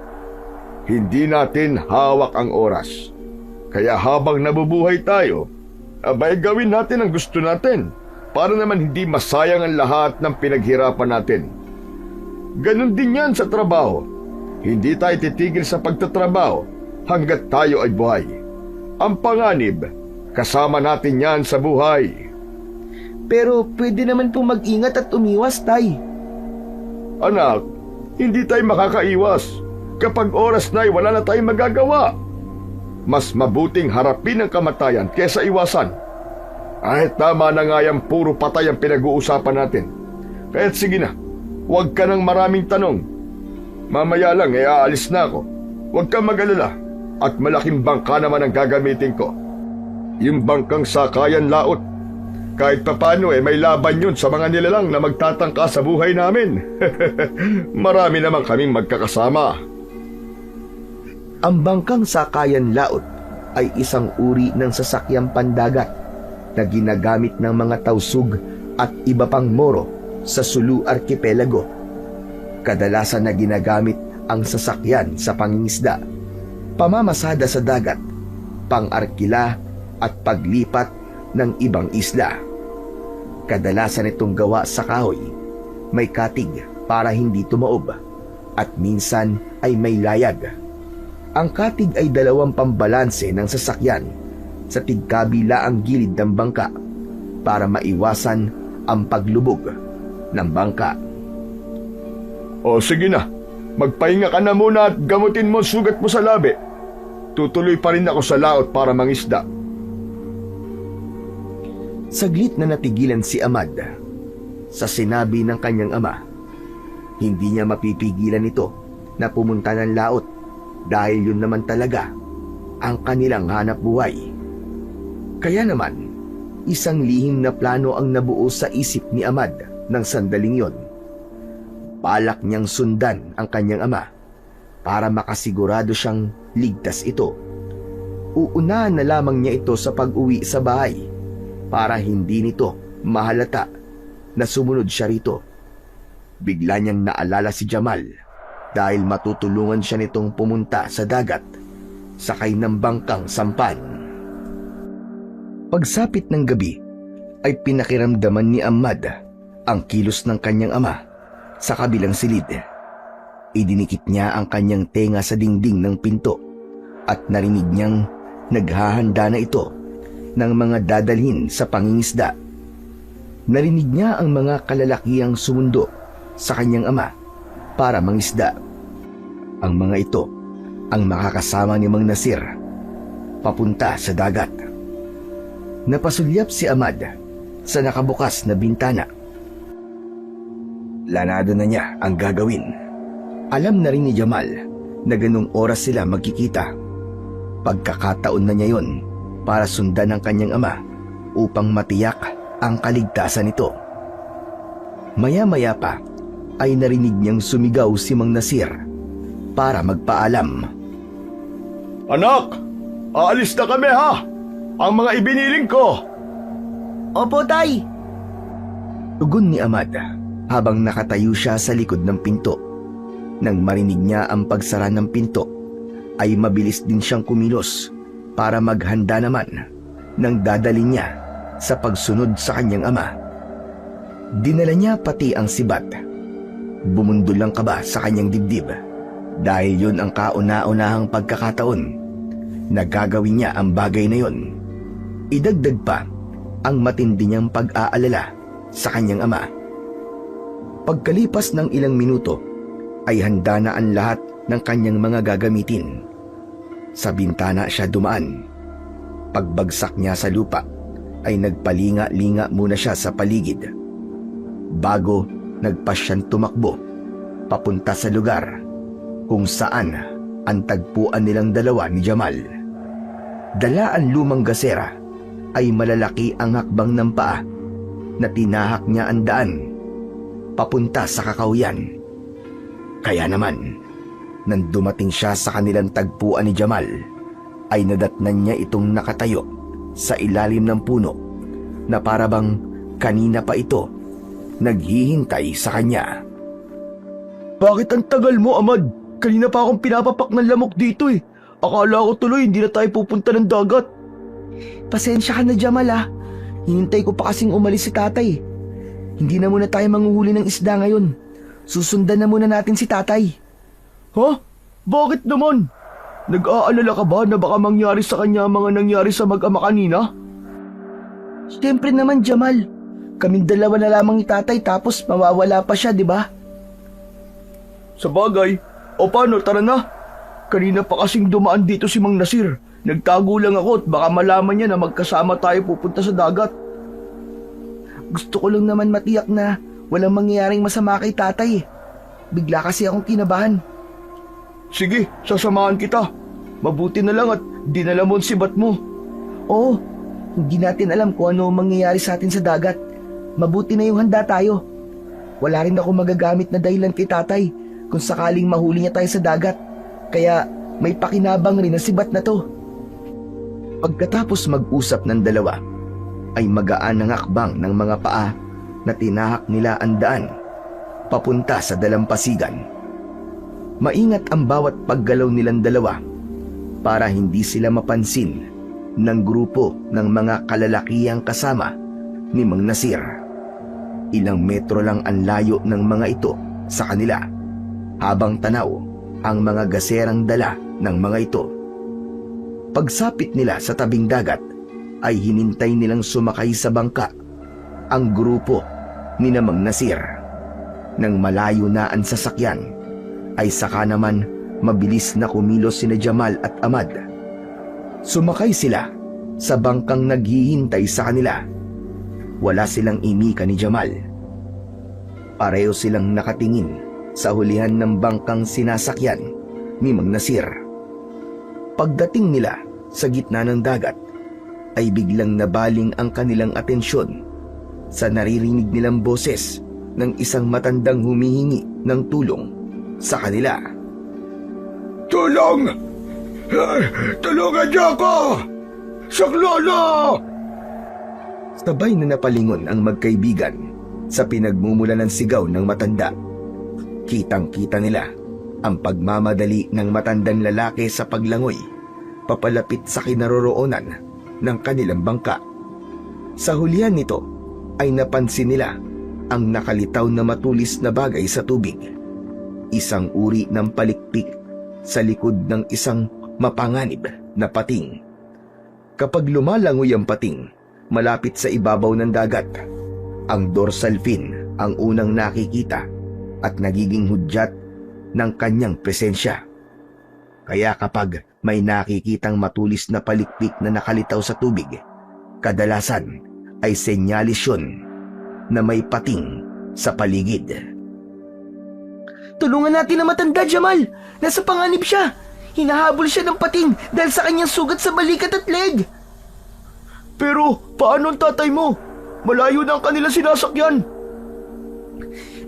Hindi natin hawak ang oras. Kaya habang nabubuhay tayo, abay gawin natin ang gusto natin para naman hindi masayang ang lahat ng pinaghirapan natin. Ganon din yan sa trabaho. Hindi tayo titigil sa pagtatrabaho hanggat tayo ay buhay. Ang panganib, kasama natin yan sa buhay. Pero pwede naman po mag-ingat at umiwas, Tay. Anak, hindi tayo makakaiwas. Kapag oras na ay wala na tayong magagawa. mas mabuting harapin ang kamatayan kesa iwasan. Ay, tama na nga yan, puro patay ang pinag-uusapan natin. Kaya't sige na, huwag ka ng maraming tanong. Mamaya lang, aalis na ako. Huwag kang mag-alala, at malaking bangka naman ang gagamitin ko. Yung bangkang sakayan laot. Kahit papano may laban yun sa mga nilalang na magtatangka sa buhay namin. Marami naman kaming magkakasama. Ang bangkang sakayan laot ay isang uri ng sasakyang pandagat na ginagamit ng mga tausug at iba pang Moro sa Sulu Archipelago. Kadalasan na ginagamit ang sasakyan sa pangingisda, pamamasada sa dagat, pang-arkila at paglipat ng ibang isla. Kadalasan itong gawa sa kahoy, may katig para hindi tumaob, at minsan ay may layag. Ang katig ay dalawang pambalanse ng sasakyan sa tigkabila ang gilid ng bangka para maiwasan ang paglubog ng bangka. O sige na, magpahinga ka na muna at gamutin mo sugat mo sa labi. Tutuloy pa rin ako sa laot para mangisda. Saglit na natigilan si Amad sa sinabi ng kanyang ama. Hindi niya mapipigilan ito na pumunta ng laot dahil yun naman talaga ang kanilang hanap buhay. Kaya naman, isang lihim na plano ang nabuo sa isip ni Amad ng sandaling yon. Balak niyang sundan ang kanyang ama para makasigurado siyang ligtas ito. Uunahan na lamang niya ito sa pag-uwi sa bahay para hindi nito mahalata na sumunod siya rito. Bigla niyang naalala si Jamal dahil matutulungan siya nitong pumunta sa dagat sakay ng bangkang sampan. Pagsapit ng gabi ay pinakiramdaman ni Ahmad ang kilos ng kanyang ama sa kabilang silid. Idinikit niya ang kanyang tenga sa dingding ng pinto at narinig niyang naghahanda na ito ng mga dadalhin sa pangingisda. Narinig niya ang mga kalalakihang sumundo sa kanyang ama para mangisda. Ang mga ito ang makakasama ni Mang Nasir papunta sa dagat. Napasulyap si Ahmad sa nakabukas na bintana. Planado na niya ang gagawin. Alam na rin ni Jamal na ganung oras sila magkikita. Pagkakataon na niya yon para sundan ang kanyang ama upang matiyak ang kaligtasan nito. Maya-maya pa ay narinig niyang sumigaw si Mang Nasir para magpaalam. Anak, aalis na kami ha! Ang mga ibiniling ko! Opo, Tay! Tugon ni Ahmad habang nakatayo siya sa likod ng pinto. Nang marinig niya ang pagsara ng pinto, ay mabilis din siyang kumilos para maghanda naman ng dadalhin niya sa pagsunod sa kanyang ama. Dinala niya pati ang sibat. Bumundol ang kaba sa kanyang dibdib dahil yun ang kauna-unahang pagkakataon na gagawin niya ang bagay na yun. Idagdag pa ang matindi niyang pag-aalala sa kanyang ama. Pagkalipas ng ilang minuto ay handa na ang lahat ng kanyang mga gagamitin. Sa bintana siya dumaan. Pagbagsak niya sa lupa ay nagpalinga-linga muna siya sa paligid bago nagpasyang tumakbo papunta sa lugar kung saan ang tagpuan nilang dalawa ni Jamal. Dala ang lumang gasera ay malalaki ang hakbang ng paa na tinahak niya ang daan papunta sa kakauyan. Kaya naman, nang dumating siya sa kanilang tagpuan ni Jamal, ay nadatnan niya itong nakatayo sa ilalim ng puno na parabang kanina pa ito naghihintay sa kanya. Bakit ang tagal mo, Ahmad? Kanina pa akong pinapapak ng lamok dito eh. Akala ko tuloy hindi na tayo pupunta ng dagat. Pasensya ka na, Jamal ah. Hinintay ko pa kasing umalis si tatay. Hindi na muna tayo manghuhuli ng isda ngayon. Susundan na muna natin si tatay. Ha? Bakit naman? Nag-aalala ka ba na baka mangyari sa kanya ang mga nangyari sa mag-ama kanina? Siyempre naman, Jamal. Kaming dalawa na lamang ni tatay tapos mawawala pa siya, di ba? Sa bagay, o paano, tara na. Kanina pa kasing dumaan dito si Mang Nasir. Nagtago lang ako at baka malaman niya na magkasama tayo pupunta sa dagat. Gusto ko lang naman matiyak na walang mangyayaring masama kay tatay eh. Bigla kasi akong kinabahan. Sige, sasamahan kita. Mabuti na lang at dinala mo ang sibat mo. Oo, hindi natin alam kung ano ang mangyayari sa atin sa dagat. Mabuti na yung handa tayo. Wala rin ako magagamit na dahilan kay tatay kung sakaling mahuli niya tayo sa dagat. Kaya may pakinabang rin ang sibat na to. Pagkatapos mag-usap ng dalawa, ay magaan ang akbang ng mga paa na tinahak nila ang daan papunta sa dalampasigan. Maingat ang bawat paggalaw nilang dalawa para hindi sila mapansin ng grupo ng mga kalalakihang kasama ni Mang Nasir. Ilang metro lang ang layo ng mga ito sa kanila habang tanaw ang mga gaserang dala ng mga ito. Pagsapit nila sa tabing dagat ay hinintay nilang sumakay sa bangka ang grupo ni Mang Nasir. Nang malayo na ang sasakyan ay saka naman mabilis na kumilos sina Jamal at Ahmad. Sumakay sila sa bangkang naghihintay sa kanila. Wala silang imika ni Jamal. Pareho silang nakatingin sa hulihan ng bangkang sinasakyan ni Mang Nasir. Pagdating nila sa gitna ng dagat, ay biglang nabaling ang kanilang atensyon sa naririnig nilang boses ng isang matandang humihingi ng tulong sa kanila. Tulong! Tulungan niyo ako! Saklolo! Sabay na napalingon ang magkaibigan sa pinagmumula ng sigaw ng matanda. Kitang-kita nila ang pagmamadali ng matandang lalaki sa paglangoy papalapit sa kinaroroonan ng kanilang bangka. Sa hulihan nito ay napansin nila ang nakalitaw na matulis na bagay sa tubig. Isang uri ng palikpik sa likod ng isang mapanganib na pating. Kapag lumalangoy ang pating malapit sa ibabaw ng dagat, ang dorsal fin ang unang nakikita at nagiging hudyat ng kanyang presensya. Kaya kapag may nakikitang matulis na palikpik na nakalitaw sa tubig, kadalasan ay senyalis yun na may pating sa paligid. Tulungan natin ang matanda, Jamal. Nasa panganib siya. Hinahabol siya ng pating dahil sa kanyang sugat sa balikat at leg. Pero paano ang tatay mo? Malayo na ang kanilang sinasakyan.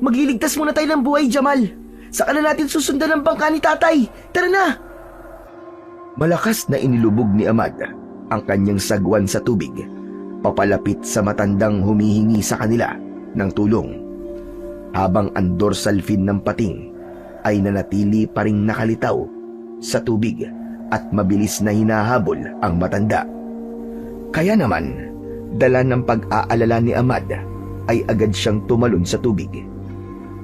Magliligtas muna tayo ng buhay, Jamal. Saka na natin susundan ang bangka ni tatay. Tara na! Malakas na inilubog ni Ahmad ang kanyang sagwan sa tubig, papalapit sa matandang humihingi sa kanila ng tulong. Habang ang dorsal fin ng pating ay nanatili pa ring nakalitaw sa tubig at mabilis na hinahabol ang matanda. Kaya naman, dala ng pag-aalala ni Ahmad ay agad siyang tumalon sa tubig.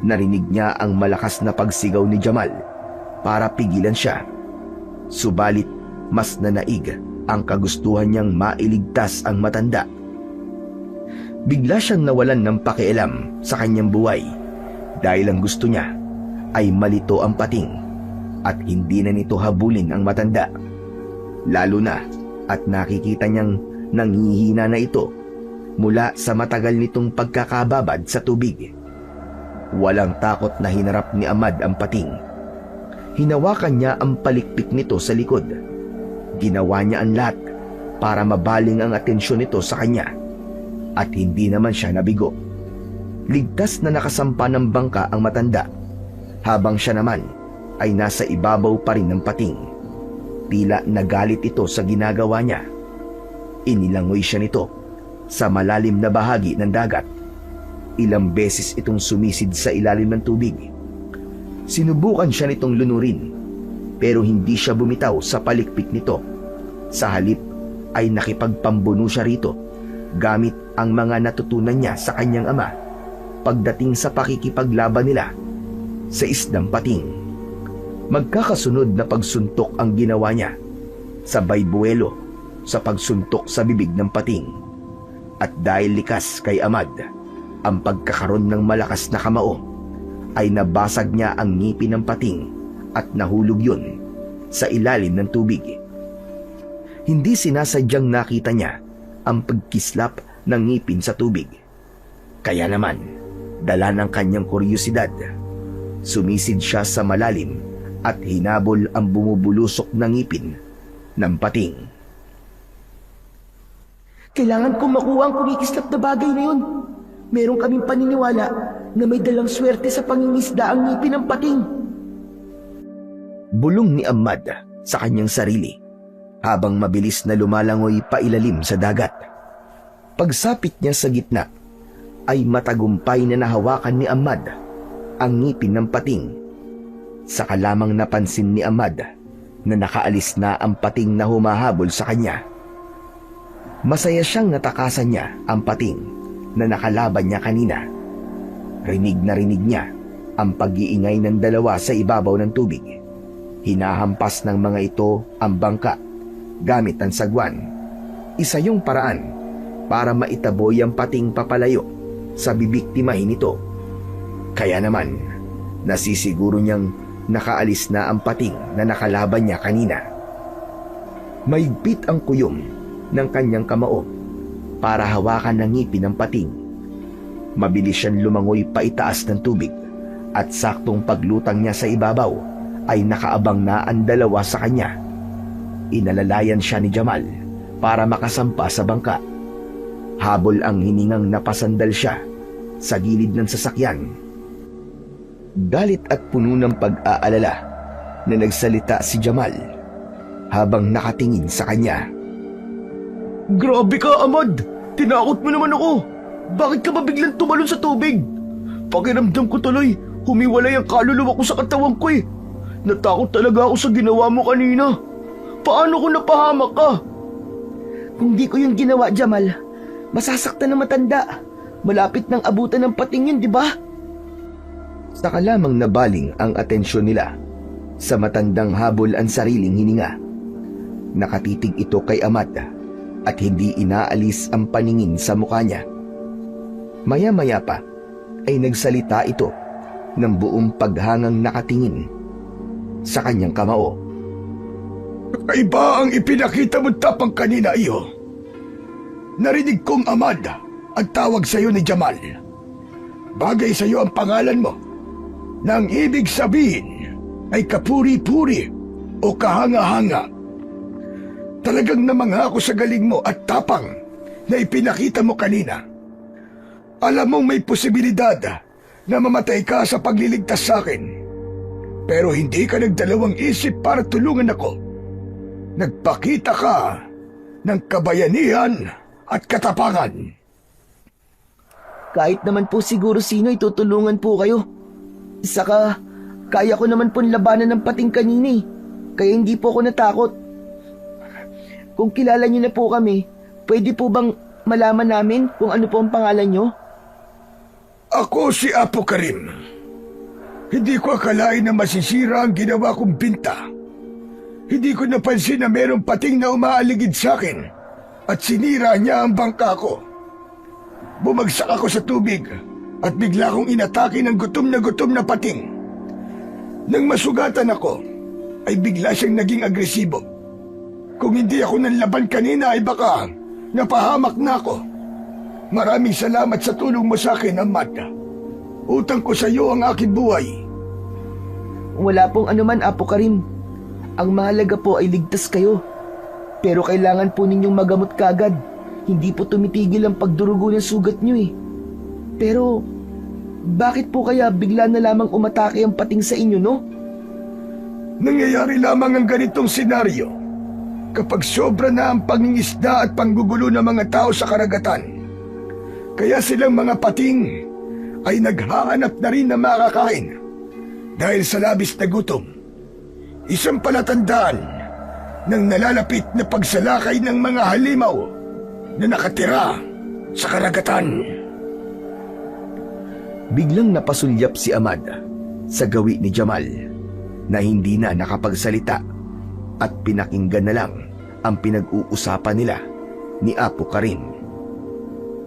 Narinig niya ang malakas na pagsigaw ni Jamal para pigilan siya. Subalit, mas nanaig ang kagustuhan niyang mailigtas ang matanda. Bigla siyang nawalan ng pakialam sa kanyang buhay dahil ang gusto niya ay malito ang pating at hindi na nito habulin ang matanda. Lalo na at nakikita niyang nanghihina na ito mula sa matagal nitong pagkakababad sa tubig. Walang takot na hinarap ni Ahmad ang pating. Hinawakan niya ang palikpik nito sa likod. Ginawa niya ang lahat para mabaling ang atensyon nito sa kanya. At hindi naman siya nabigo. Ligtas na nakasampa ng bangka ang matanda, habang siya naman ay nasa ibabaw pa rin ng pating. Tila nagalit ito sa ginagawa niya. Inilangoy siya nito sa malalim na bahagi ng dagat. Ilang beses itong sumisid sa ilalim ng tubig. Sinubukan siya nitong lunurin, pero hindi siya bumitaw sa palikpik nito. Sa halip ay nakipagpambuno siya rito gamit ang mga natutunan niya sa kanyang ama pagdating sa pakikipaglaban nila sa isdang pating. Magkakasunod na pagsuntok ang ginawa niya, sabay buwelo sa pagsuntok sa bibig ng pating. At dahil likas kay Ahmad ang pagkakaroon ng malakas na kamao, ay nabasag niya ang ngipin ng pating at nahulog yun sa ilalim ng tubig. Hindi sinasadyang nakita niya ang pagkislap ng ngipin sa tubig. Kaya naman, dala ng kanyang kuryosidad, sumisid siya sa malalim at hinabol ang bumubulusok na ngipin ng pating. Kailangan kong makuha ang kumikislap na bagay na yun. Meron kaming paniniwala na may dalang swerte sa pangingisda ang ngipin ng pating. Bulong ni Ahmad sa kanyang sarili habang mabilis na lumalangoy pailalim sa dagat. Pagsapit niya sa gitna, ay matagumpay na nahawakan ni Ahmad ang ngipin ng pating. Saka lamang napansin ni Ahmad na nakaalis na ang pating na humahabol sa kanya. Masaya siyang natakasan niya ang pating na nakalaban niya kanina. Rinig na rinig niya ang pag-iingay ng dalawa sa ibabaw ng tubig. Hinahampas ng mga ito ang bangka gamit ang sagwan. Isa yung paraan para maitaboy ang pating papalayo sa bibiktimahin ito. Kaya naman, nasisiguro niyang nakaalis na ang pating na nakalaban niya kanina. Maigpit ang kuyom ng kanyang kamao para hawakan ng ngipin ng pating. Mabilis siyang lumangoy paitaas ng tubig at saktong paglutang niya sa ibabaw ay nakaabang na ang dalawa sa kanya. Inalalayan siya ni Jamal para makasampa sa bangka. Habol ang hiningang napasandal siya sa gilid ng sasakyan. Galit at puno ng pag-aalala na nagsalita si Jamal habang nakatingin sa kanya. Grabe ka, Ahmad! Tinakot mo naman ako! Bakit ka ba biglang tumalon sa tubig? Pakiramdam ko tuloy, humiwalay ang kaluluwa ko sa katawan ko eh. Natakot talaga ako sa ginawa mo kanina. Paano kung napahamak ka? Kung di ko yung ginawa, Jamal, masasaktan ng matanda. Malapit ng abutan ng pating yun, di ba? Saka lamang nabaling ang atensyon nila sa matandang habol ang sariling hininga. Nakatitig ito kay Ahmad at hindi inaalis ang paningin sa mukha niya. Maya-maya pa ay nagsalita ito ng buong paghangang nakatingin sa kanyang kamao. Kakaiba ang ipinakita mo tapang kanina, iyo. Narinig kong Ahmad ang tawag sa iyo ni Jamal. Bagay sa iyo ang pangalan mo. Nang ibig sabihin ay kapuri-puri o kahanga-hanga. Talagang namangha ako sa galing mo at tapang na ipinakita mo kanina. Alam mong may posibilidad na mamatay ka sa pagliligtas sa akin. Pero hindi ka nagdalawang isip para tulungan ako. Nagpakita ka ng kabayanihan at katapangan. Kahit naman po siguro sino ay tutulungan po kayo. Saka, kaya ko naman pong labanan ng pating kanina eh. Kaya hindi po ako natakot. Kung kilala niyo na po kami, pwede po bang malaman namin kung ano po ang pangalan niyo? Ako si Apo Karim. Hindi ko akalain na masisira ang ginawa kong binta. Hindi ko napansin na mayroong pating na umaaligid sa akin at sinira niya ang bangka ko. Bumagsak ako sa tubig at bigla kong inatake ng gutom na pating. Nang masugatan ako, ay bigla siyang naging agresibo. Kung hindi ako nanlaban kanina ay baka napahamak na ako. Maraming salamat sa tulong mo sa akin, Ahmad. Utang ko sa iyo ang aking buhay. Wala pong anuman, Apo Karim. Ang mahalaga po ay ligtas kayo. Pero kailangan po ninyong magamot kagad. Hindi po tumitigil ang pagdurugo ng sugat nyo eh. Pero, bakit po kaya bigla na lamang umatake ang pating sa inyo, no? Nangyayari lamang ang ganitong senaryo kapag sobra na ang pangingisda at panggugulo ng mga tao sa karagatan. Kaya silang mga pating ay naghahanap na rin na makakain dahil sa labis na gutom. Isang palatandaan ng nalalapit na pagsalakay ng mga halimaw na nakatira sa karagatan. Biglang napasulyap si Ahmad sa gawi ni Jamal na hindi na nakapagsalita at pinakinggan na lang ang pinag-uusapan nila ni Apo Karim.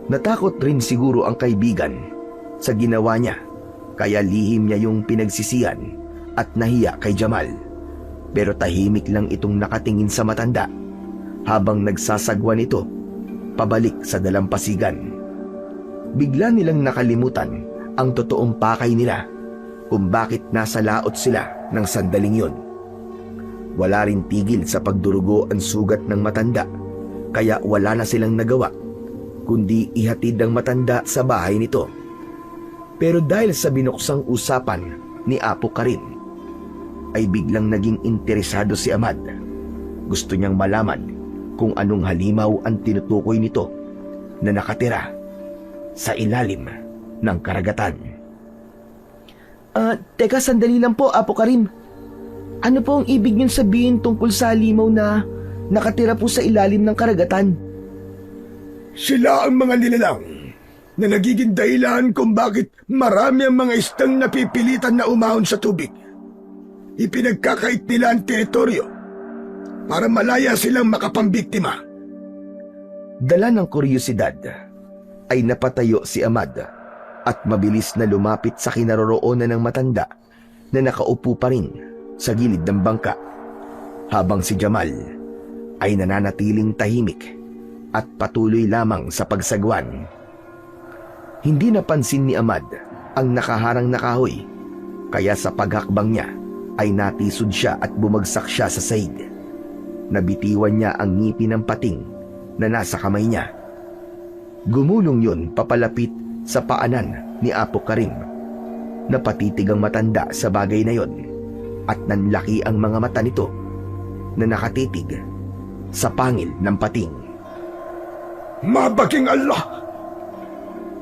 Natakot rin siguro ang kaibigan sa ginawa niya kaya lihim niya yung pinagsisihan at nahiya kay Jamal. Pero tahimik lang itong nakatingin sa matanda habang nagsasagwan ito pabalik sa dalampasigan. Bigla nilang nakalimutan ang totoong pakay nila kung bakit nasa laot sila ng sandaling yun. Wala rin tigil sa pagdurugo ang sugat ng matanda, kaya wala na silang nagawa kundi ihatid ang matanda sa bahay nito. Pero dahil sa binuksang usapan ni Apo Karim, ay biglang naging interesado si Ahmad. Gusto niyang malaman kung anong halimaw ang tinutukoy nito na nakatira sa ilalim ng karagatan. Teka, sandali lang po, Apo Karim. Ano po ang ibig niyong sabihin tungkol sa halimaw na nakatira po sa ilalim ng karagatan? Sila ang mga nilalang na nagiging dahilan kung bakit marami ang mga isdang napipilitan na umahon sa tubig. Ipinagkakait nila ang teritoryo para malaya silang makapambiktima. Dala ng kuryosidad ay napatayo si Ahmad at mabilis na lumapit sa kinaroroonan ng matanda na nakaupo pa rin sa gilid ng bangka, habang si Jamal ay nananatiling tahimik at patuloy lamang sa pagsagwan. Hindi napansin ni Ahmad ang nakaharang na kahoy, kaya sa paghakbang niya ay natisod siya at bumagsak siya sa saig. Nabitiwan niya ang ngipin ng pating na nasa kamay niya. Gumulong yun papalapit sa paanan ni Apo Karim. Napatitig ang matanda sa bagay na yon at nanlaki ang mga mata nito na nakatitig sa pangil ng pating. Mabaging Allah!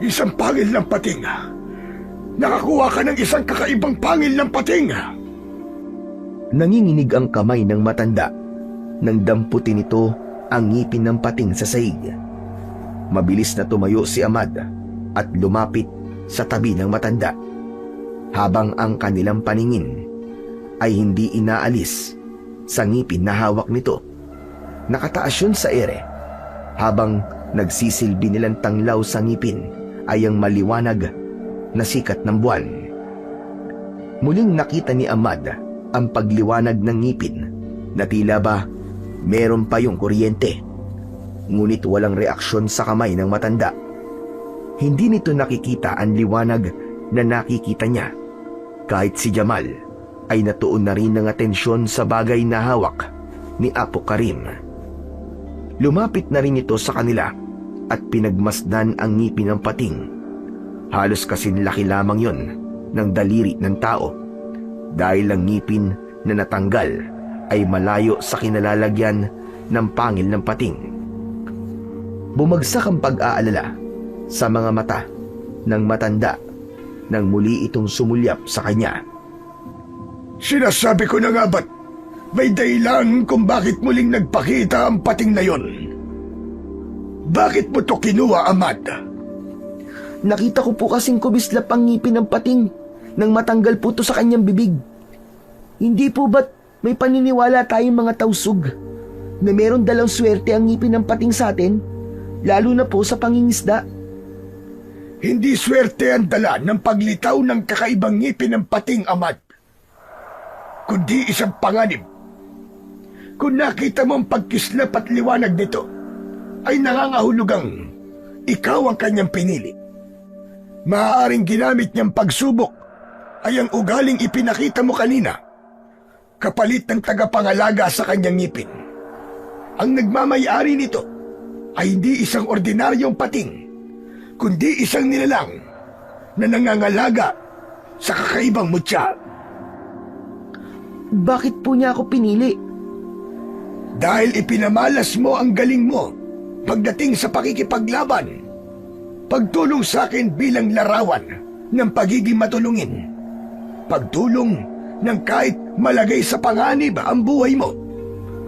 Isang pangil ng pating. Nakakuha ka ng isang kakaibang pangil ng pating. Nanginginig ang kamay ng matanda nang damputin nito ang ngipin ng pating sa saig. Mabilis na tumayo si Ahmad at lumapit sa tabi ng matanda, habang ang kanilang paningin ay hindi inaalis sa ngipin na hawak nito. Nakataas yun sa ere, habang nagsisilbi nilang tanglaw sa ngipin ay ang maliwanag na sikat ng buwan. Muling nakita ni Ahmad ang pagliwanag ng ngipin na tila ba meron pa yung kuryente, ngunit walang reaksyon sa kamay ng matanda. Hindi nito nakikita ang liwanag na nakikita niya, kahit si Jamal ay natuon na rin ng atensyon sa bagay na hawak ni Apo Karim. Lumapit na rin ito sa kanila at pinagmasdan ang ngipin ng pating. Halos kasing laki lamang yon ng daliri ng tao, dahil ang ngipin na natanggal ay malayo sa kinalalagyan ng pangil ng pating. Bumagsak ang pag-aalala sa mga mata ng matanda nang muli itong sumulyap sa kanya. Sinasabi ko na nga ba't may dahilan kung bakit muling nagpakita ang pating na yon? Bakit mo to kinuha, Ahmad? Nakita ko po kasing kumislap ang ngipin ng pating nang matanggal po to sa kanyang bibig. Hindi po ba't may paniniwala tayong mga tausug na meron dalang swerte ang ngipin ng pating sa atin, lalo na po sa pangingisda? Hindi swerte ang dala ng paglitaw ng kakaibang ngipin ng pating, Ahmad, kundi isang panganib. Kung nakita mo ang pagkislap at liwanag nito, ay nangangahulugang ikaw ang kanyang pinili. Maaaring ginamit niyang pagsubok ay ang ugaling ipinakita mo kanina, kapalit ng tagapangalaga sa kanyang ngipin. Ang nagmamay-ari nito ay hindi isang ordinaryong pating, kundi isang nilalang na nangangalaga sa kakaibang mutya. Bakit po niya ako pinili? Dahil ipinamalas mo ang galing mo pagdating sa pakikipaglaban, pagtulong sa akin bilang larawan ng pagiging matulungin, pagtulong ng kahit malagay sa panganib ang buhay mo,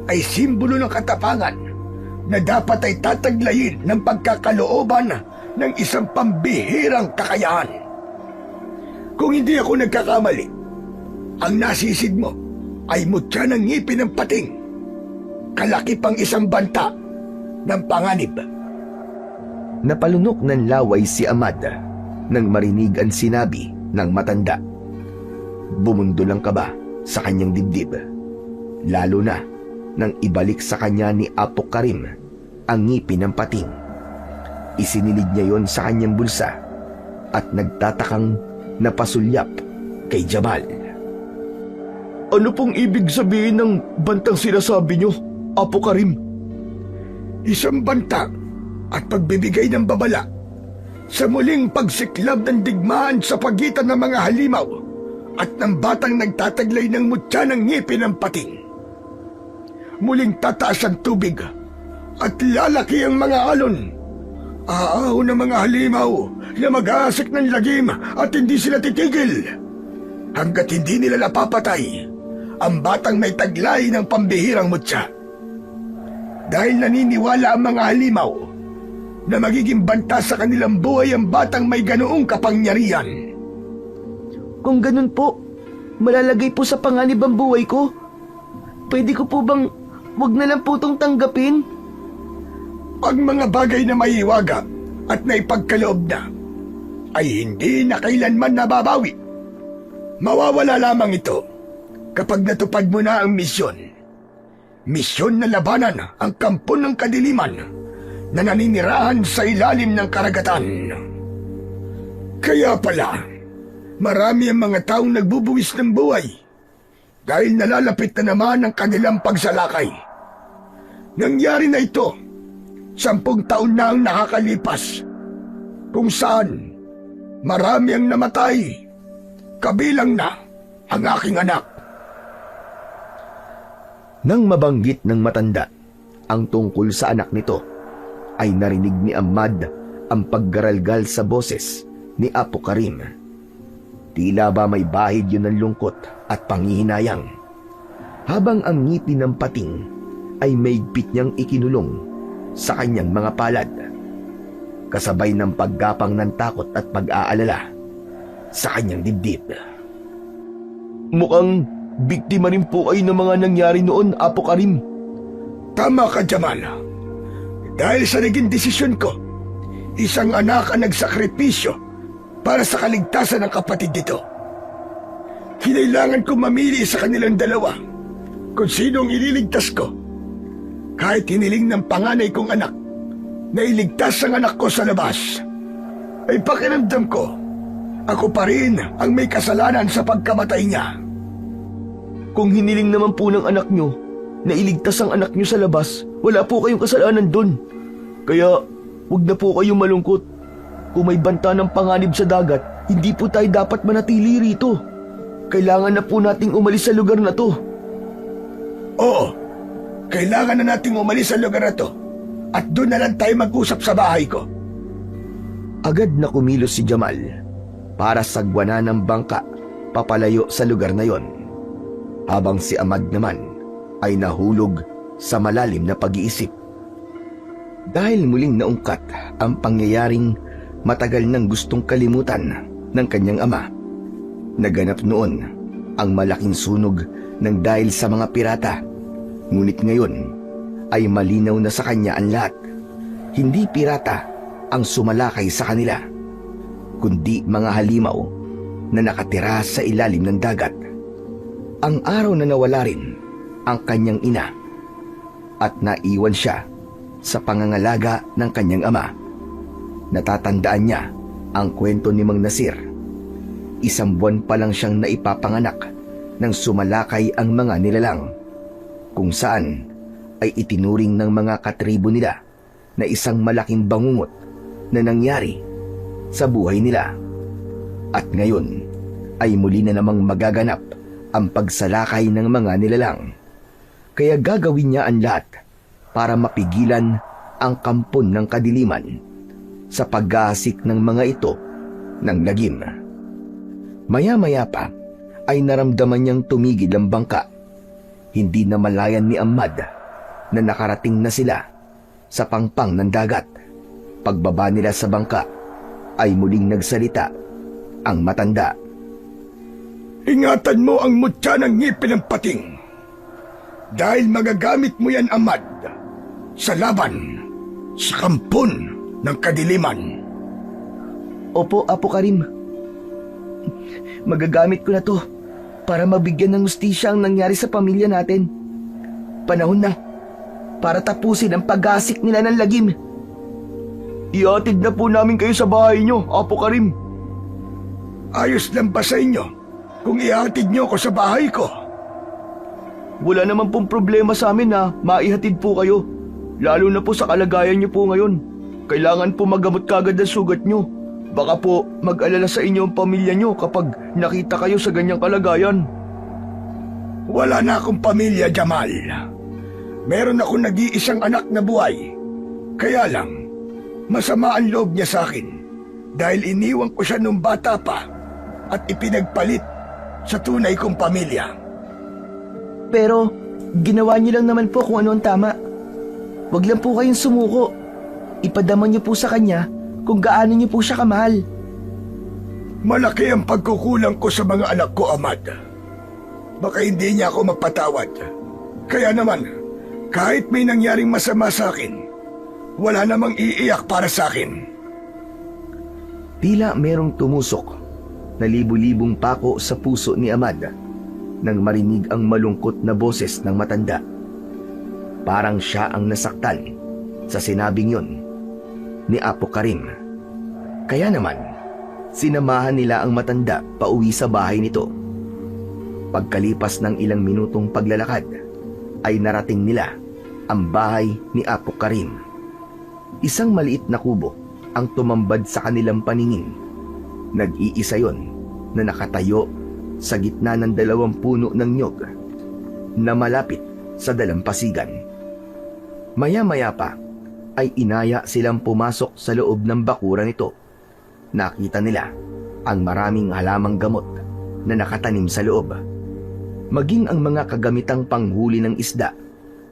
ay simbolo ng katapangan na dapat ay tataglayin ng pagkakalooban ng isang pambihirang kakayahan. Kung hindi ako nagkakamali, ang nasisid mo ay mutya ng ngipin ng pating, kalaki pang isang banta ng panganib. Napalunok ng laway si Ahmad nang marinig ang sinabi ng matanda. Bumundol ang kaba sa kanyang dibdib, lalo na nang ibalik sa kanya ni Apo Karim ang ngipin ng pating. Isinilid niya yon sa kanyang bulsa at nagtatakang napasulyap kay Jamal. Ano pong ibig sabihin ng bantang sinasabi niyo, Apo Karim? Isang banta at pagbibigay ng babala sa muling pagsiklab ng digmaan sa pagitan ng mga halimaw at ng batang nagtataglay ng mutya ng ngipin ng pating. Muling tataas ang tubig at lalaki ang mga alon. Aahaw ng mga halimaw na mag-aasik ng lagim at hindi sila titigil hanggat hindi nila napapatay ang batang may taglay ng pambihirang mutya. Dahil naniniwala ang mga halimaw na magiging banta sa kanilang buhay ang batang may ganoong kapangyarihan. Kung ganun po, malalagay po sa panganib ang buhay ko. Pwede ko po bang wag na lang po itong tanggapin? Ang mga bagay na maiwaga at naipagkaloob na ay hindi na kailanman nababawi. Mawawala lamang ito kapag natupad mo na ang misyon. Misyon na labanan ang kampo ng kadiliman na naninirahan sa ilalim ng karagatan. Kaya pala, marami ang mga taong nagbubuwis ng buhay dahil nalalapit na naman ang kanilang pagsalakay. Nangyari na ito 10 taon na ang nakakalipas, kung saan marami ang namatay, kabilang na ang aking anak. Nang mabanggit ng matanda ang tungkol sa anak nito, ay narinig ni Ahmad ang paggaralgal sa boses ni Apo Karim. Tila ba may bahid yun ng lungkot at panghihinayang, habang ang ngipin ng pating ay maigpit niyang ikinulong sa kanyang mga palad, kasabay ng paggapang ng takot at pag-aalala sa kanyang dibdib. Mukhang biktima rin po kayo ng mga nangyari noon, Apo Karim. Tama ka, Jamal. Dahil sa naging desisyon ko, isang anak ang nagsakripisyo para sa kaligtasan ng kapatid nito. Kinailangan ko mamili sa kanilang dalawa kung sino ang ililigtas ko. Kahit hiniling ng panganay kong anak na iligtas ang anak ko sa labas, ay pakiramdam ko, ako pa rin ang may kasalanan sa pagkamatay niya. Kung hiniling naman po ng anak nyo na iligtas ang anak nyo sa labas, wala po kayong kasalanan dun. Kaya, huwag na po kayong malungkot. Kung may banta ng panganib sa dagat, hindi po tayo dapat manatili rito. Kailangan na po nating umalis sa lugar na to. Oo, kailangan na nating umalis sa lugar na to at doon na lang tayo mag-usap sa bahay ko. Agad na kumilos si Jamal para sagwanan ng bangka papalayo sa lugar na yon, habang si Ahmad naman ay nahulog sa malalim na pag-iisip. Dahil muling naungkat ang pangyayaring matagal nang gustong kalimutan ng kanyang ama. Naganap noon ang malaking sunog ng dahil sa mga pirata. Ngunit ngayon ay malinaw na sa kanya ang lahat. Hindi pirata ang sumalakay sa kanila, kundi mga halimaw na nakatira sa ilalim ng dagat. Ang araw na nawala rin ang kanyang ina at naiwan siya sa pangangalaga ng kanyang ama. Natatandaan niya ang kwento ni Mang Nasir. 1 buwan pa lang siyang naipapanganak nang sumalakay ang mga nilalang, kung saan ay itinuring ng mga katribo nila na isang malaking bangungot na nangyari sa buhay nila. At ngayon ay muli na namang magaganap ang pagsalakay ng mga nilalang. Kaya gagawin niya ang lahat para mapigilan ang kampon ng kadiliman sa pag-aasik ng mga ito ng lagim. Maya-maya pa ay naramdaman niyang tumigil ang bangka. Hindi na malayan ni Ahmad na nakarating na sila sa pangpang ng dagat. Pagbaba nila sa bangka ay muling nagsalita ang matanda. Ingatan mo ang mutya ng ngipin ng pating. Dahil magagamit mo yan, Ahmad, sa laban, sa kampon ng kadiliman. Opo, Apo Karim. Magagamit ko na to para mabigyan ng hustisya ang nangyari sa pamilya natin. Panahon na para tapusin ang paggasik nila ng lagim. Iatid na po namin kayo sa bahay nyo, Apo Karim. Ayos lang ba sa inyo kung ihatid nyo ako sa bahay ko? Wala naman pong problema sa amin na maihatid po kayo. Lalo na po sa kalagayan nyo po ngayon. Kailangan po maggamot kagad ang sugat nyo. Baka po mag-alala sa inyo ang pamilya nyo kapag nakita kayo sa ganyang kalagayan. Wala na akong pamilya, Jamal. Meron akong nag-iisang anak na buhay. Kaya lang, masama ang loob niya sa akin dahil iniwan ko siya nung bata pa at ipinagpalit sa tunay kong pamilya. Pero ginawa niyo lang naman po kung ano ang tama. Huwag lang po kayong sumuko. Ipadama niyo po sa kanya kung gaano niyo po siya kamahal. Malaki ang pagkukulang ko sa mga anak ko, Ahmad. Baka hindi niya ako mapatawad. Kaya naman, kahit may nangyaring masama sa akin, wala namang iiyak para sa akin. Tila merong tumusok na libu-libong pako sa puso ni Ahmad nang marinig ang malungkot na boses ng matanda. Parang siya ang nasaktan sa sinabing yon ni Apo Karim. Kaya naman, sinamahan nila ang matanda pauwi sa bahay nito. Pagkalipas ng ilang minutong paglalakad, ay narating nila ang bahay ni Apo Karim. Isang maliit na kubo ang tumambad sa kanilang paningin. Nag-iisa yon na nakatayo sa gitna ng 2 puno ng nyog na malapit sa dalampasigan. Maya-maya pa ay inaya silang pumasok sa loob ng bakuran nito. Nakita nila ang maraming halamang gamot na nakatanim sa loob. Maging ang mga kagamitang panghuli ng isda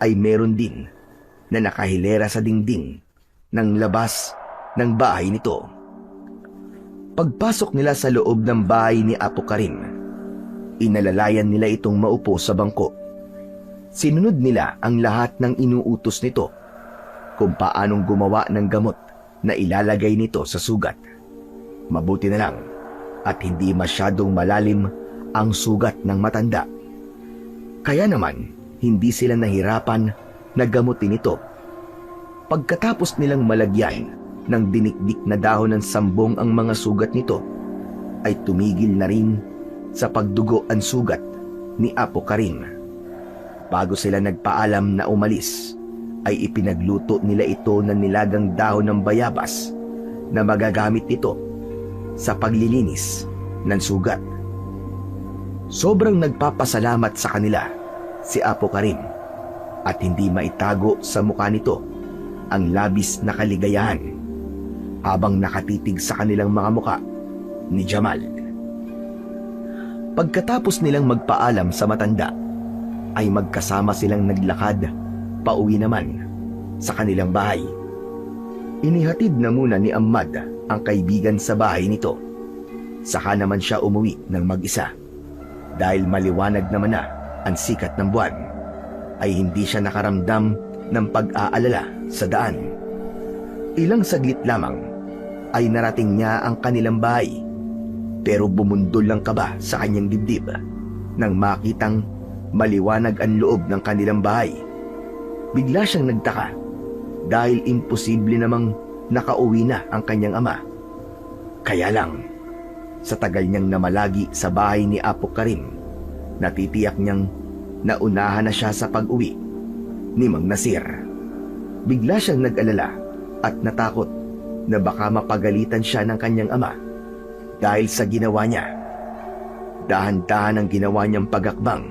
ay meron din na nakahilera sa dingding ng labas ng bahay nito. Pagpasok nila sa loob ng bahay ni Apo Karim, inalalayan nila itong maupo sa bangko. Sinunod nila ang lahat ng inuutos nito kung paanong gumawa ng gamot na ilalagay nito sa sugat. Mabuti na lang at hindi masyadong malalim ang sugat ng matanda. Kaya naman, hindi sila nahirapan na gamutin ito. Pagkatapos nilang malagyan ng dinikdik na dahon ng sambong ang mga sugat nito, ay tumigil na rin sa pagdugo ang sugat ni Apo Karim. Bago sila nagpaalam na umalis, ay ipinagluto nila ito ng nilagang dahon ng bayabas na magagamit nito sa paglilinis ng sugat. Sobrang nagpapasalamat sa kanila si Apo Karim at hindi maitago sa mukha nito ang labis na kaligayahan habang nakatitig sa kanilang mga mukha ni Jamal. Pagkatapos nilang magpaalam sa matanda, ay magkasama silang naglakad pauwi naman sa kanilang bahay. Inihatid na muna ni Ahmad ang kaibigan sa bahay nito. Saka naman siya umuwi ng mag-isa. Dahil maliwanag naman na ang sikat ng buwan, ay hindi siya nakaramdam ng pag-aalala sa daan. Ilang saglit lamang ay narating niya ang kanilang bahay, pero bumundol lang kaba sa kanyang dibdib nang makitang maliwanag ang loob ng kanilang bahay. Bigla siyang nagtaka dahil imposible namang nakauwi na ang kanyang ama. Kaya lang, sa tagal niyang namalagi sa bahay ni Apo Karim, natitiyak niyang naunahan na siya sa pag-uwi ni Mang Nasir. Bigla siyang nag-alala at natakot na baka mapagalitan siya ng kanyang ama dahil sa ginawa niya. Dahan-dahan ang ginawa niyang pagakbang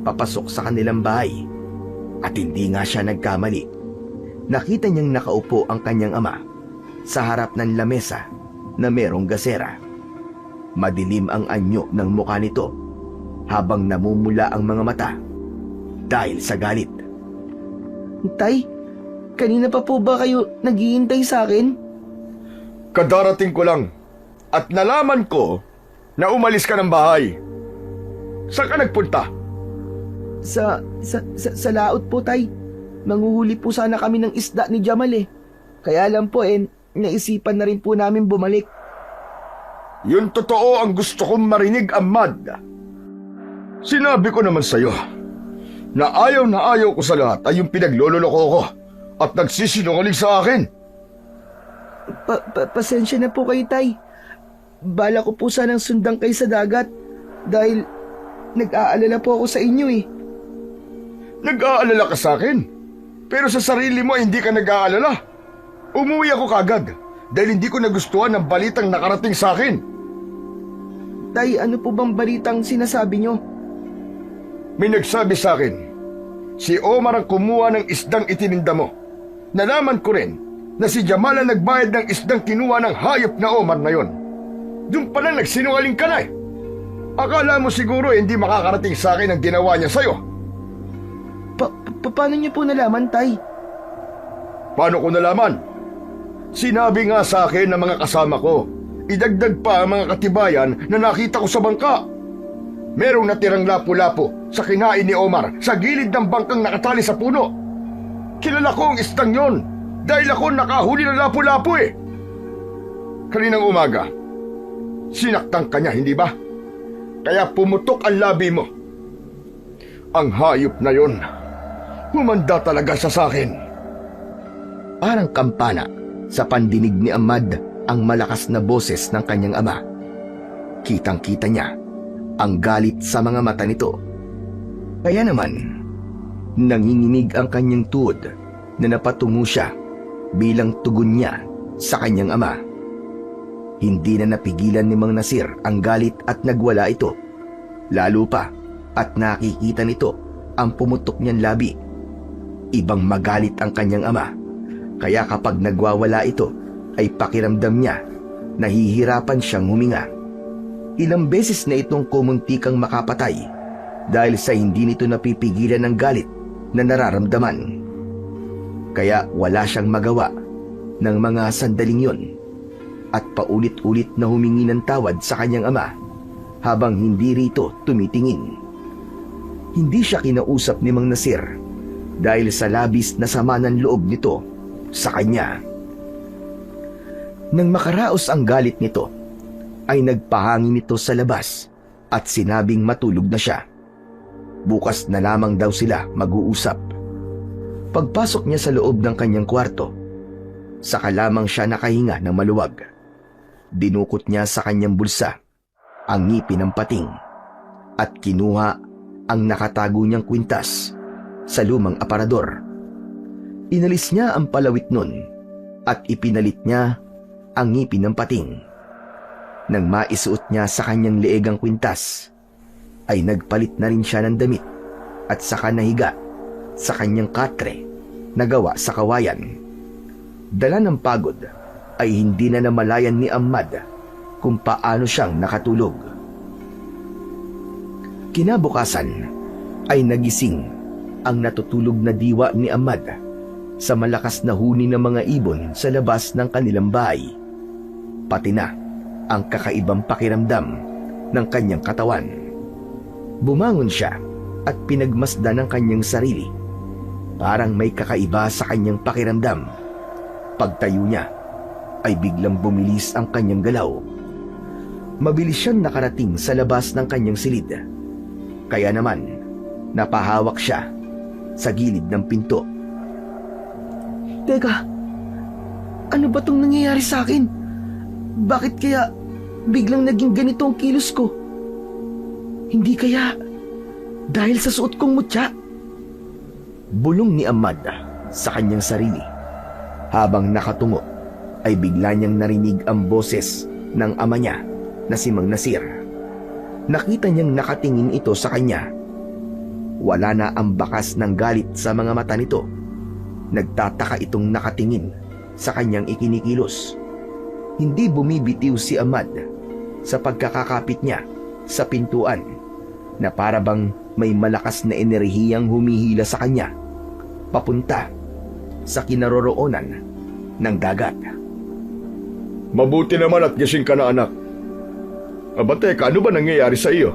papasok sa kanilang bahay at hindi nga siya nagkamali. Nakita niyang nakaupo ang kanyang ama sa harap ng lamesa na merong gasera. Madilim ang anyo ng mukha nito habang namumula ang mga mata dahil sa galit. Tay, kanina pa po ba kayo naghihintay sa akin? Kadarating ko lang at nalaman ko na umalis ka ng bahay. Saan ka nagpunta? Sa laot po, tay. Manguhuli po sana kami ng isda ni Jamal eh. Kaya lang po naisipan na rin po namin bumalik. Yun totoo ang gusto kong marinig, Ahmad. Sinabi ko naman sa'yo, na ayaw ko sa lahat ay yung pinaglololoko ko at nagsisinungaling sa akin. Pasensya na po kayo, Tay. Bala ko po sanang sundan kayo sa dagat dahil nag-aalala po ako sa inyo eh. Nag-aalala ka sa akin, pero sa sarili mo hindi ka nag-aalala. Umuwi ako kagad dahil hindi ko nagustuhan ang balitang nakarating sa akin. Tay, ano po bang balitang sinasabi nyo? May nagsabi sa akin, si Omar ang kumuha ng isdang itininda mo. Nalaman ko rin na si Jamal ang nagbayad ng isdang kinuha ng hayop na Omar na yon. Doon pala nagsinungaling ka na eh. Akala mo siguro hindi makakarating sa akin ang ginawa niya sa'yo. Paano niyo po nalaman, Tay? Paano ko nalaman? Sinabi nga sa akin ng mga kasama ko. Idagdag pa ang mga katibayan na nakita ko sa bangka. Merong natirang lapu-lapu sa kinain ni Omar sa gilid ng bangkang nakatali sa puno. Kilala ko ang istang yon dahil ako nakahuli ng lapu-lapu eh. Kaninang umaga, sinaktan ka niya, hindi ba? Kaya pumutok ang labi mo. Ang hayop na yon, humanda talaga siya sa akin. Parang kampana sa pandinig ni Ahmad ang malakas na boses ng kanyang ama. Kitang-kita niya ang galit sa mga mata nito. Kaya naman, nanginginig ang kanyang tuhod na napatungo siya bilang tugon niya sa kanyang ama. Hindi na napigilan ni Mang Nasir ang galit at nagwala ito. Lalo pa at nakikita nito ang pumutok niyang labi. Ibang magalit ang kanyang ama. Kaya kapag nagwawala ito, ay pakiramdam niya nahihirapan siyang huminga. Ilang beses na itong kumuntikang makapatay dahil sa hindi nito napipigilan ng galit na nararamdaman. Kaya wala siyang magawa ng mga sandaling yun at paulit-ulit na humingi ng tawad sa kanyang ama habang hindi rito tumitingin. Hindi siya kinausap ni Mang Nasir dahil sa labis na sama ng loob nito sa kanya. Nang makaraos ang galit nito, ay nagpahangin ito sa labas at sinabing matulog na siya. Bukas na lamang daw sila mag-uusap. Pagpasok niya sa loob ng kanyang kwarto, saka lamang siya nakahinga ng maluwag. Dinukot niya sa kanyang bulsa ang ngipin ng pating at kinuha ang nakatago niyang kwintas sa lumang aparador. Inalis niya ang palawit nun at ipinalit niya ang ngipin ng pating. Nang maisuot niya sa kanyang leeg ang kwintas, ay nagpalit na rin siya ng damit at saka nahiga sa kanyang katre na gawa sa kawayan. Dala ng pagod ay hindi na namalayan ni Ahmad kung paano siyang nakatulog. Kinabukasan ay nagising ang natutulog na diwa ni Ahmad sa malakas na huni ng mga ibon sa labas ng kanilang bahay. Pati na ang kakaibang pakiramdam ng kanyang katawan. Bumangon siya at pinagmasdan ng kanyang sarili. Parang may kakaiba sa kanyang pakiramdam. Pagtayo niya ay biglang bumilis ang kanyang galaw. Mabilis siyang nakarating sa labas ng kanyang silid. Kaya naman, napahawak siya sa gilid ng pinto. Teka, ano ba tong nangyayari sa akin? Bakit kaya biglang naging ganito ang kilos ko? Hindi kaya dahil sa suot kong mutya? Bulong ni Ahmad sa kanyang sarili. Habang nakatungo, ay bigla niyang narinig ang boses ng ama niya na si Mang Nasir. Nakita niyang nakatingin ito sa kanya. Wala na ang bakas ng galit sa mga mata nito. Nagtataka itong nakatingin sa kanyang ikinikilos. Hindi bumibitiw si Ahmad sa pagkakakapit niya sa pintuan na para bang may malakas na enerhiyang humihila sa kanya papunta sa kinaroroonan ng dagat. Mabuti naman at gising ka na, anak. Aba teka, ano ba nangyayari sa iyo?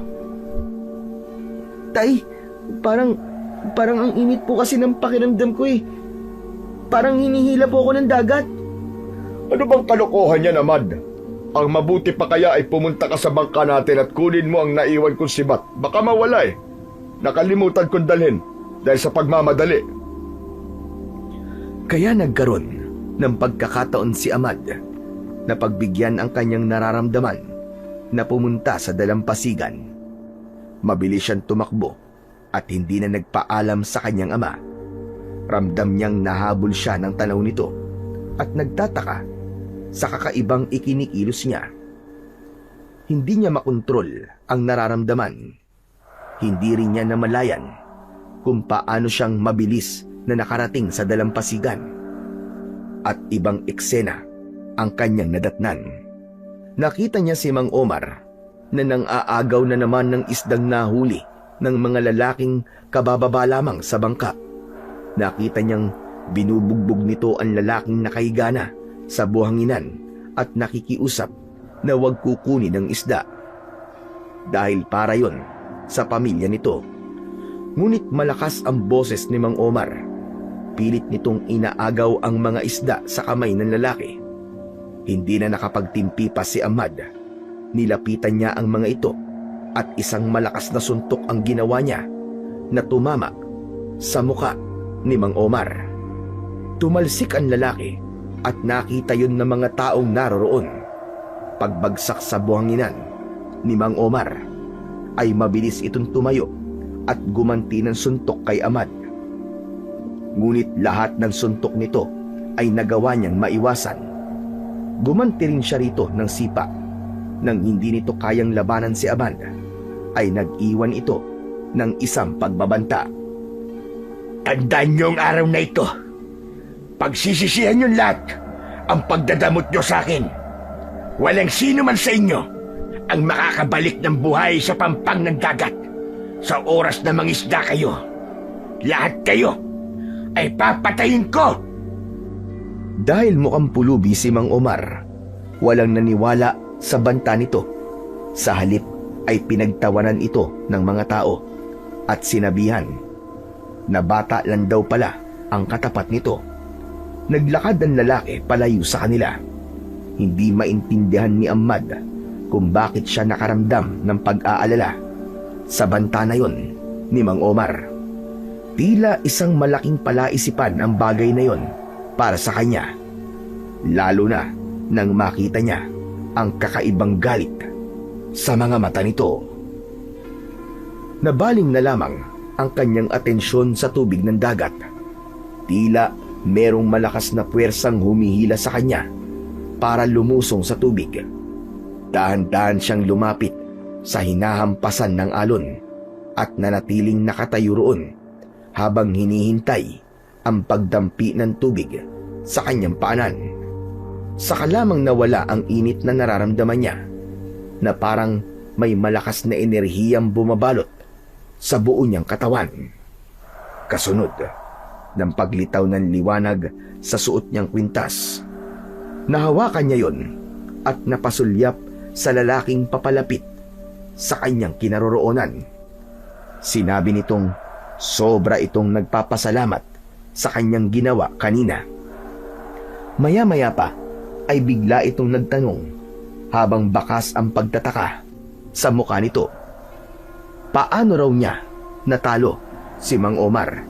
Tay, parang ang init po kasi ng pakiramdam ko eh. Parang hinihila po ako ng dagat. Ano bang kalokohan yan, Ahmad? Ang mabuti pa kaya ay pumunta ka sa bangka natin at kunin mo ang naiwan kong sibat. Baka mawala eh. Nakalimutan kong dalhin. dahil sa pagmamadali. Kaya nagkaroon ng pagkakataon si Ahmad na pagbigyan ang kanyang nararamdaman na pumunta sa dalampasigan. Mabilis siyang tumakbo at hindi na nagpaalam sa kanyang ama. Ramdam niyang nahabol siya ng tanaw nito at nagtataka sa kakaibang ikinikilos niya. Hindi niya makontrol ang nararamdaman. Hindi rin niya namalayan kung paano siyang mabilis na nakarating sa dalampasigan. At ibang eksena ang kanyang nadatnan. Nakita niya si Mang Omar na nang-aagaw na naman ng isdang nahuli ng mga lalaking kabababa lamang sa bangka. Nakita niyang binubugbog nito ang lalaking nakahiga na sa buhanginan at nakikiusap na huwag kukunin ng isda. Dahil para yon sa pamilya nito. Ngunit malakas ang boses ni Mang Omar. Pilit nitong inaagaw ang mga isda sa kamay ng lalaki. Hindi na nakapagtimpi pa si Ahmad. Nilapitan niya ang mga ito at isang malakas na suntok ang ginawa niya na tumama sa muka ni Mang Omar. Tumalsik ang lalaki at nakita yun ng mga taong naroroon. Pagbagsak sa buhanginan ni Mang Omar ay mabilis itong tumayo at gumanti ng suntok kay Ahmad. Ngunit lahat ng suntok nito ay nagawa niyang maiwasan. Gumanti rin siya rito ng sipa. Nang hindi nito kayang labanan si Ahmad, ay nag-iwan ito ng isang pagbabanta. Tandaan niyo ang araw na ito. Pagsisisihan niyo lahat ang pagdadamot niyo sa akin. Walang sino man sa inyo ang makakabalik ng buhay sa pampang ng dagat sa oras na mangisda kayo. Lahat kayo ay papatayin ko! Dahil mukhang pulubi si Mang Omar, walang naniwala sa banta nito. Sa halip ay pinagtawanan ito ng mga tao at sinabihan na bata lang daw pala ang katapat nito. Naglakad ang lalaki palayo sa kanila. Hindi maintindihan ni Ahmad kung bakit siya nakaramdam ng pag-aalala sa banta na yon ni Mang Omar. Tila isang malaking palaisipan ang bagay na yon para sa kanya. Lalo na nang makita niya ang kakaibang galit sa mga mata nito. Nabaling na lamang ang kanyang atensyon sa tubig ng dagat. Tila merong malakas na puwersang humihila sa kanya para lumusong sa tubig. Dahan-dahan siyang lumapit sa hinahampasan ng alon at nanatiling nakatayo roon habang hinihintay ang pagdampi ng tubig sa kanyang paanan. Saka lamang nawala ang init na nararamdaman niya na parang may malakas na enerhiyang bumabalot sa buo niyang katawan. Kasunod ng paglitaw ng liwanag sa suot niyang kwintas, nahawakan niya yon at napasulyap sa lalaking papalapit sa kanyang kinaroroonan. Sinabi nitong sobra itong nagpapasalamat sa kanyang ginawa kanina. Maya-maya pa ay bigla itong nagtanong habang bakas ang pagtataka sa mukha nito. Paano raw niya natalo si Mang Omar?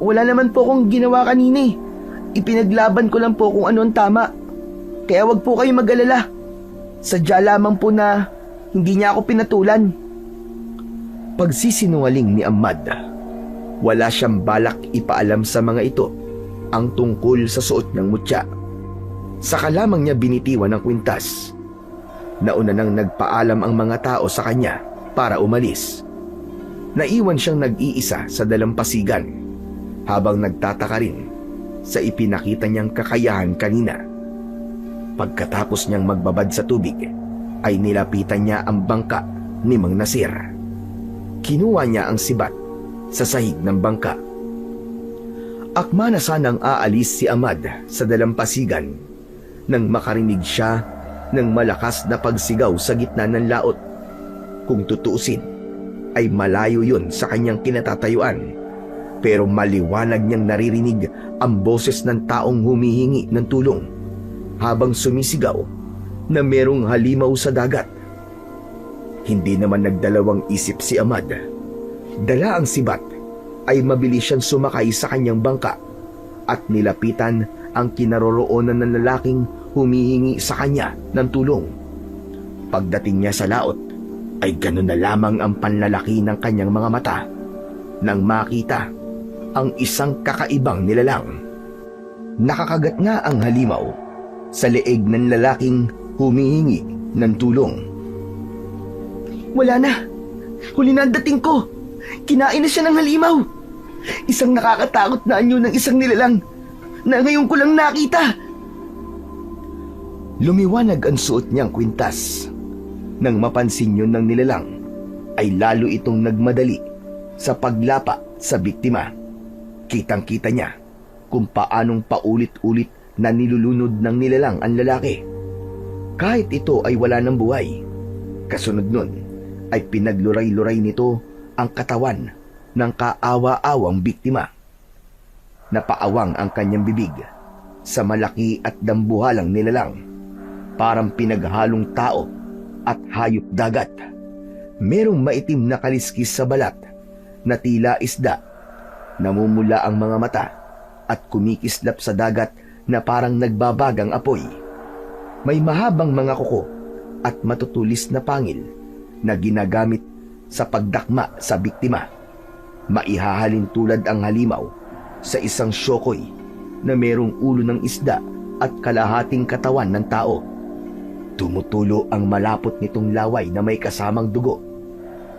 Wala naman po akong ginawa kanina eh. Ipinaglaban ko lang po kung ano ang tama. Kaya wag po kayo mag-alala. Sadya lamang po na hindi niya ako pinatulan. Pagsisinungaling ni Ahmad. Wala siyang balak ipaalam sa mga ito ang tungkol sa suot ng mutya. Saka lamang niya binitiwan ng kwintas. Nauna nang nagpaalam ang mga tao sa kanya para umalis. Naiwan siyang nag-iisa sa dalampasigan habang nagtataka rin sa ipinakita niyang kakayahan kanina. Pagkatapos niyang magbabad sa tubig, ay nilapitan niya ang bangka ni Mang Nasir. Kinuha niya ang sibat sa sahig ng bangka. Akma na sanang aalis si Ahmad sa dalampasigan nang makarinig siya ng malakas na pagsigaw sa gitna ng laot. Kung tutuusin, ay malayo yun sa kanyang kinatatayuan, pero maliwanag niyang naririnig ang boses ng taong humihingi ng tulong habang sumisigaw na merong halimaw sa dagat. Hindi naman nagdalawang isip si Ahmad. Dala ang sibat ay mabilis siyang sumakay sa kanyang bangka at nilapitan ang kinaroroonan ng lalaking humihingi sa kanya ng tulong. Pagdating niya sa laot, ay gano'n na lamang ang panlalaki ng kanyang mga mata nang makita ang isang kakaibang nilalang. Nakakagat nga ang halimaw sa leeg ng lalaking humihingi ng tulong. Wala na. Huli na ang dating ko. Kinain na siya ng halimaw. Isang nakakatakot na anyo ng isang nilalang na ngayon ko lang nakita. Lumiwanag ang suot niyang kwintas. Nang mapansin yun ng nilalang, ay lalo itong nagmadali sa paglapa sa biktima. Kitang-kita niya kung paanong paulit-ulit na nilulunod ng nilalang ang lalaki. Kahit ito ay wala ng buhay. Kasunod nun ay pinagluray-luray nito ang katawan ng kaawa-awang biktima. Napaawang ang kanyang bibig sa malaki at dambuhalang nilalang, parang pinaghalong tao at hayop dagat. Merong maitim na kaliskis sa balat na tila isda. Namumula ang mga mata at kumikislap sa dagat na parang nagbabagang apoy. May mahabang mga kuko at matutulis na pangil na ginagamit sa pagdakma sa biktima. Maihahalin tulad ang halimaw sa isang syokoy na merong ulo ng isda at kalahating katawan ng tao. Tumutulo ang malapot nitong laway na may kasamang dugo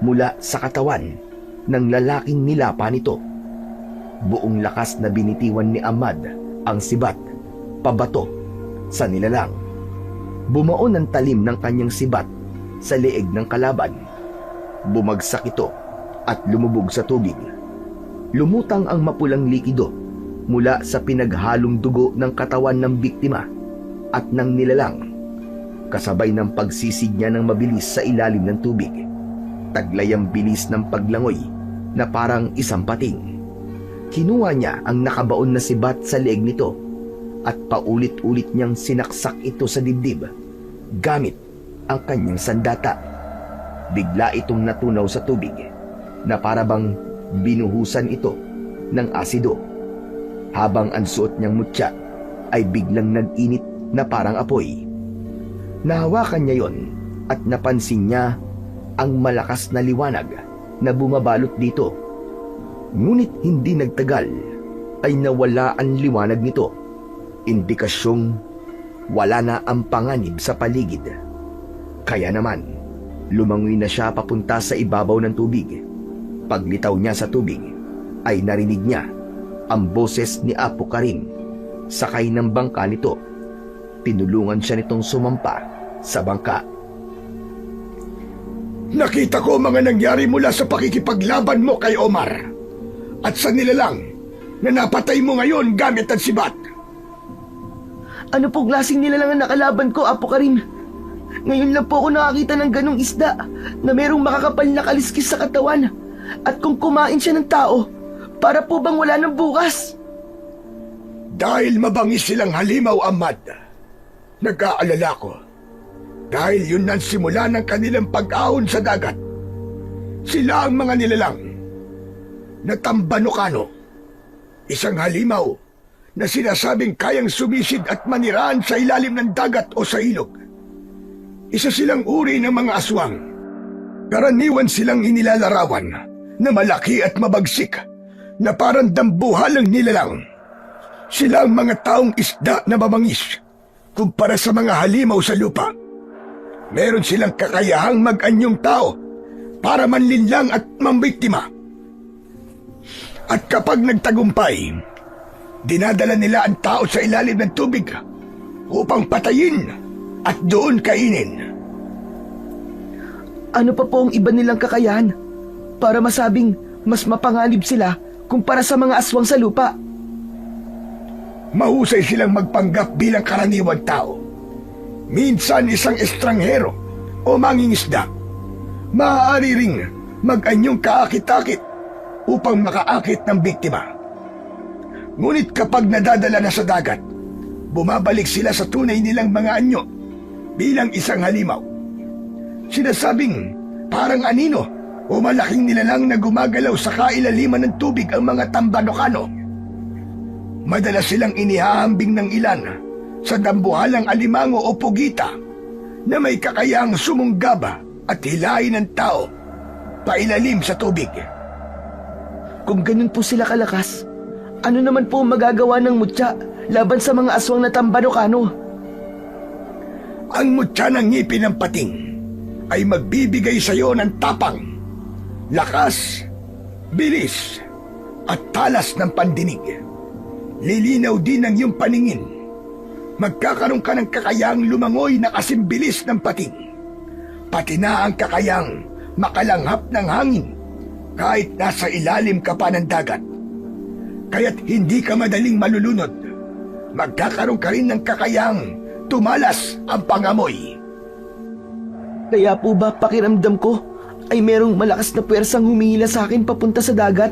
mula sa katawan ng lalaking nilapa nito. Buong lakas na binitiwan ni Ahmad ang sibat pabato sa nilalang. Bumaon ang talim ng kanyang sibat sa leeg ng kalaban. Bumagsak ito at lumubog sa tubig. Lumutang ang mapulang likido mula sa pinaghalong dugo ng katawan ng biktima at ng nilalang, kasabay ng pagsisid niya ng mabilis sa ilalim ng tubig. Taglay ang bilis ng paglangoy na parang isang pating. Kinuha niya ang nakabaon na sibat sa leeg nito at paulit-ulit niyang sinaksak ito sa dibdib gamit ang kanyang sandata. Bigla itong natunaw sa tubig na parabang binuhusan ito ng asido, habang ang suot niyang mutya ay biglang nag-init na parang apoy. Nahawakan niya yon at napansin niya ang malakas na liwanag na bumabalot dito. Ngunit hindi nagtagal ay nawala ang liwanag nito. Indikasyong wala na ang panganib sa paligid. Kaya naman, lumangoy na siya papunta sa ibabaw ng tubig. Paglitaw niya sa tubig, ay narinig niya ang boses ni Apo Karim, sakay ng bangka nito. Tinulungan siya nitong sumampa sa bangka. Nakita ko mga nangyari mula sa pakikipaglaban mo kay Omar at sa nilalang na napatay mo ngayon gamit ang sibat. Ano po klaseng nilalang ang nakalaban ko, Apo Karim? Ngayon lang po ako nakakita ng ganong isda na merong makakapal na kaliskis sa katawan. At kung kumain siya ng tao, para po bang wala ng bukas? Dahil mabangis silang halimaw, Ahmad, nag-aalala ko. Dahil yun ang simula ng kanilang pag-ahon sa dagat. Sila ang mga nilalang na Tambanukano, isang halimaw na sinasabing kayang sumisid at maniraan sa ilalim ng dagat o sa ilog. Isa silang uri ng mga aswang. Karaniwan silang inilalarawan na malaki at mabagsik na parang dambuhalang nilalang. Sila ang mga taong isda na mabangis kumpara sa mga halimaw sa lupa. Meron silang kakayahang mag-anyong tao para manlinlang at mambiktima. At kapag nagtagumpay, dinadala nila ang tao sa ilalim ng tubig upang patayin at doon kainin. Ano pa po ang iba nilang kakayahan para masabing mas mapanganib sila kumpara sa mga aswang sa lupa? Mahusay silang magpanggap bilang karaniwang tao. Minsan isang estranghero o mangingisda. Maaari ring mag-anyong kaakit-akit upang makaakit ng biktima. Ngunit kapag nadadala na sa dagat, bumabalik sila sa tunay nilang mga anyo bilang isang halimaw. Sinasabing parang anino o malaking nilalang na gumagalaw sa kailaliman ng tubig ang mga Tambanocano. Madalas silang inihahambing ng ilan sa dambuhalang alimango o pugita na may kakayahang sumunggaba at hilahin ng tao pailalim sa tubig. Kung ganun po sila kalakas, ano naman po magagawa ng mutya laban sa mga aswang na Tambanocano? Ang mutya ng ngipin ng pating ay magbibigay sa iyo ng tapang, lakas, bilis, at talas ng pandinig. Lilinaw din ang iyong paningin. Magkakaroon ka ng kakayang lumangoy na kasimbilis ng pating. Pati na ang kakayang makalanghap ng hangin kahit nasa ilalim ka pa ng dagat. Kaya't hindi ka madaling malulunod. Magkakaroon ka rin ng kakayang tumalas ang pangamoy. Kaya po ba pakiramdam ko ay merong malakas na puwersang humihila sa akin papunta sa dagat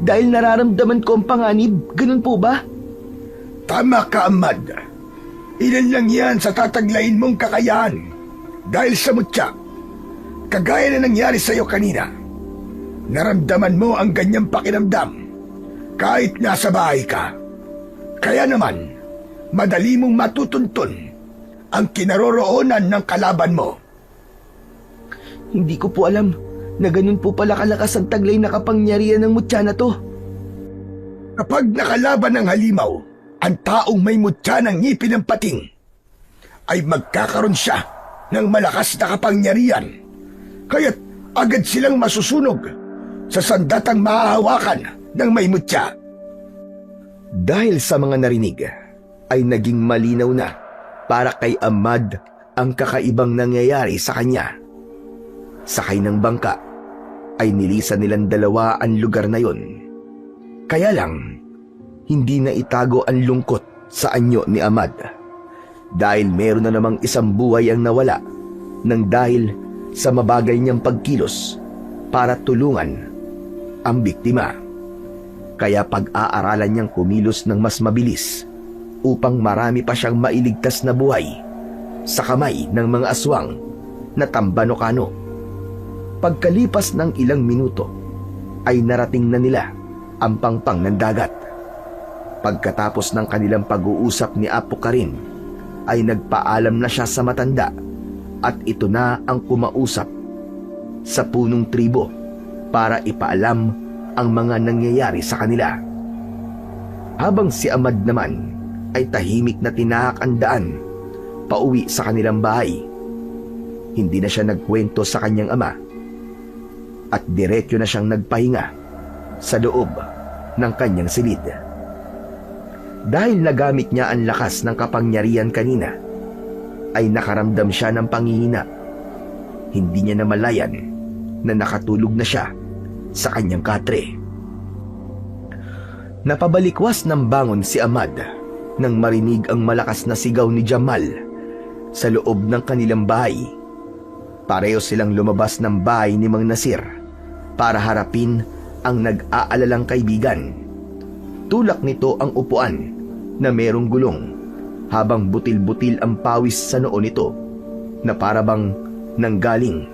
dahil nararamdaman ko ang panganib? Ganun po ba? Tama ka, Ahmad. Ilan lang yan sa tataglayin mong kakayahan dahil sa mutya. Kagaya na nangyari sa iyo kanina. Naramdaman mo ang ganyang pakiramdam kahit nasa bahay ka. Kaya naman, madali mong matutuntun ang kinaroroonan ng kalaban mo. Hindi ko po alam na ganun po pala kalakas ang taglay na kapangyarihan ng mutya na to. Kapag nakalaban ng halimaw, ang taong may mutya ng ngipin ng pating, ay magkakaroon siya ng malakas na kapangyarihan. Kaya't agad silang masusunog sa sandatang mahahawakan ng may mutya. Dahil sa mga narinig, ay naging malinaw na para kay Ahmad ang kakaibang nangyayari sa kanya. Sakay ng bangka, ay nilisan nilang dalawa ang lugar na yon. Kaya lang, hindi na itago ang lungkot sa anyo ni Ahmad. Dahil meron na namang isang buhay ang nawala nang dahil sa mabagal niyang pagkilos para tulungan ang biktima. Kaya pag-aaralan niyang kumilos ng mas mabilis upang marami pa siyang mailigtas na buhay sa kamay ng mga aswang na Tambanocano. Pagkalipas ng ilang minuto, ay narating na nila ang pangpang ng dagat. Pagkatapos ng kanilang pag-uusap ni Apo Karin, ay nagpaalam na siya sa matanda at ito na ang kumausap sa punong tribo para ipaalam ang mga nangyayari sa kanila. Habang si Ahmad naman ay tahimik na tinahak ang daan pauwi sa kanilang bahay. Hindi na siya nagkwento sa kanyang ama at diretso na siyang nagpahinga sa loob ng kanyang silid. Dahil nagamit niya ang lakas ng kapangyarihan kanina, ay nakaramdam siya ng panghihina. Hindi niya namalayan na nakatulog na siya sa kanyang katre. Napabalikwas ng bangon si Ahmad nang marinig ang malakas na sigaw ni Jamal sa loob ng kanilang bahay. Pareho silang lumabas ng bahay ni Mang Nasir para harapin ang nag-aalalang kaibigan. Tulak nito ang upuan na merong gulong habang butil-butil ang pawis sa noo nito na parabang nanggaling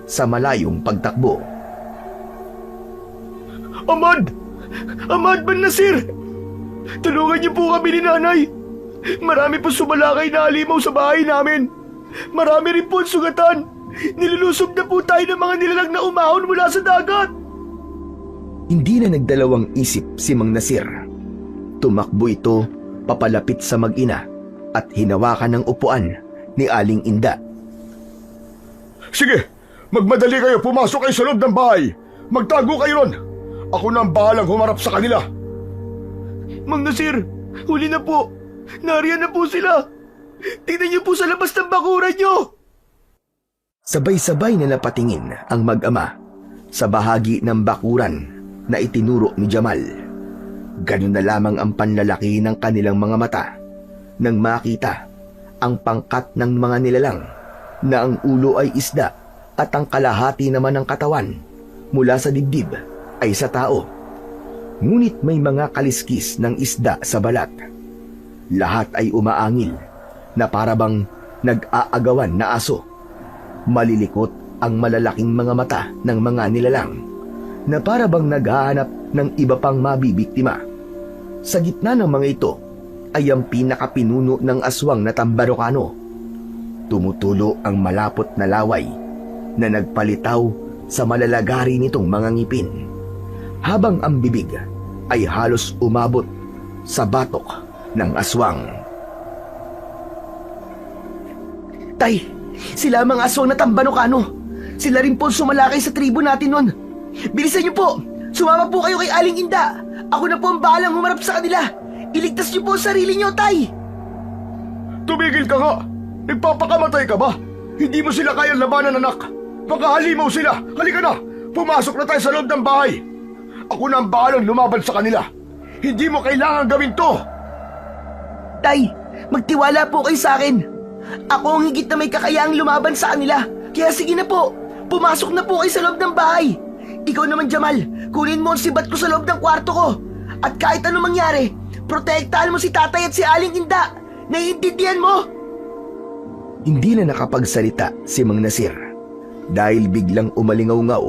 sa malayong pagtakbo. Ahmad! Ahmad Mang Nasir! Tulungan niyo po kami ni Nanay! Marami po sumalakay na halimaw sa bahay namin! Marami rin po ang sugatan! Nilulusob na po tayo ng mga nilalang na umahon mula sa dagat! Hindi na nagdalawang isip si Mang Nasir. Tumakbo ito papalapit sa mag-ina at hinawakan ng upuan ni Aling Inda. Sige! Magmadali kayo! Pumasok kayo sa loob ng bahay! Magtago kayo ron! Ako na ang bahalang humarap sa kanila! Mang Nasir, huli na po! Nariyan na po sila! Tingnan niyo po sa labas ng bakuran niyo! Sabay-sabay na napatingin ang mag-ama sa bahagi ng bakuran na itinuro ni Jamal. Ganun na lamang ang panlalaki ng kanilang mga mata nang makita ang pangkat ng mga nilalang na ang ulo ay isda at ang kalahati naman ng katawan mula sa dibdib ay sa tao. Ngunit may mga kaliskis ng isda sa balat. Lahat ay umaangil na parabang nag-aagawan na aso. Malilikot ang malalaking mga mata ng mga nilalang na para bang naghahanap ng iba pang mabibiktima. Sa gitna ng mga ito ay ang pinakapinuno ng aswang na Tambanocano. Tumutulo ang malapot na laway na nagpalitaw sa malalagari nitong mga ngipin, habang ang bibig ay halos umabot sa batok ng aswang. Tay, sila ang mga aswang na Tambanocano. Sila rin po sumalakay sa tribo natin nun. Bilisan niyo po! Sumama po kayo kay Aling Inda! Ako na po ang bahalang humarap sa kanila! Iligtas niyo po ang sarili niyo, Tay! Tumigil ka nga! Nagpapakamatay ka ba? Hindi mo sila kayang labanan, anak! Baka halimaw sila! Halika na! Pumasok na tayo sa loob ng bahay! Ako na ang bahalang lumaban sa kanila! Hindi mo kailangan gawin to! Tay, magtiwala po kayo sa akin. Ako ang higit na may kakayaang lumaban sa kanila. Kaya sige na po, pumasok na po kayo sa loob ng bahay. Ikaw naman, Jamal, kunin mo ang sibat ko sa loob ng kwarto ko. At kahit anong mangyari, protektahan mo si tatay at si Aling Inda. Naiintindihan mo? Hindi na nakapagsalita si Mang Nasir dahil biglang umalingaw-ngaw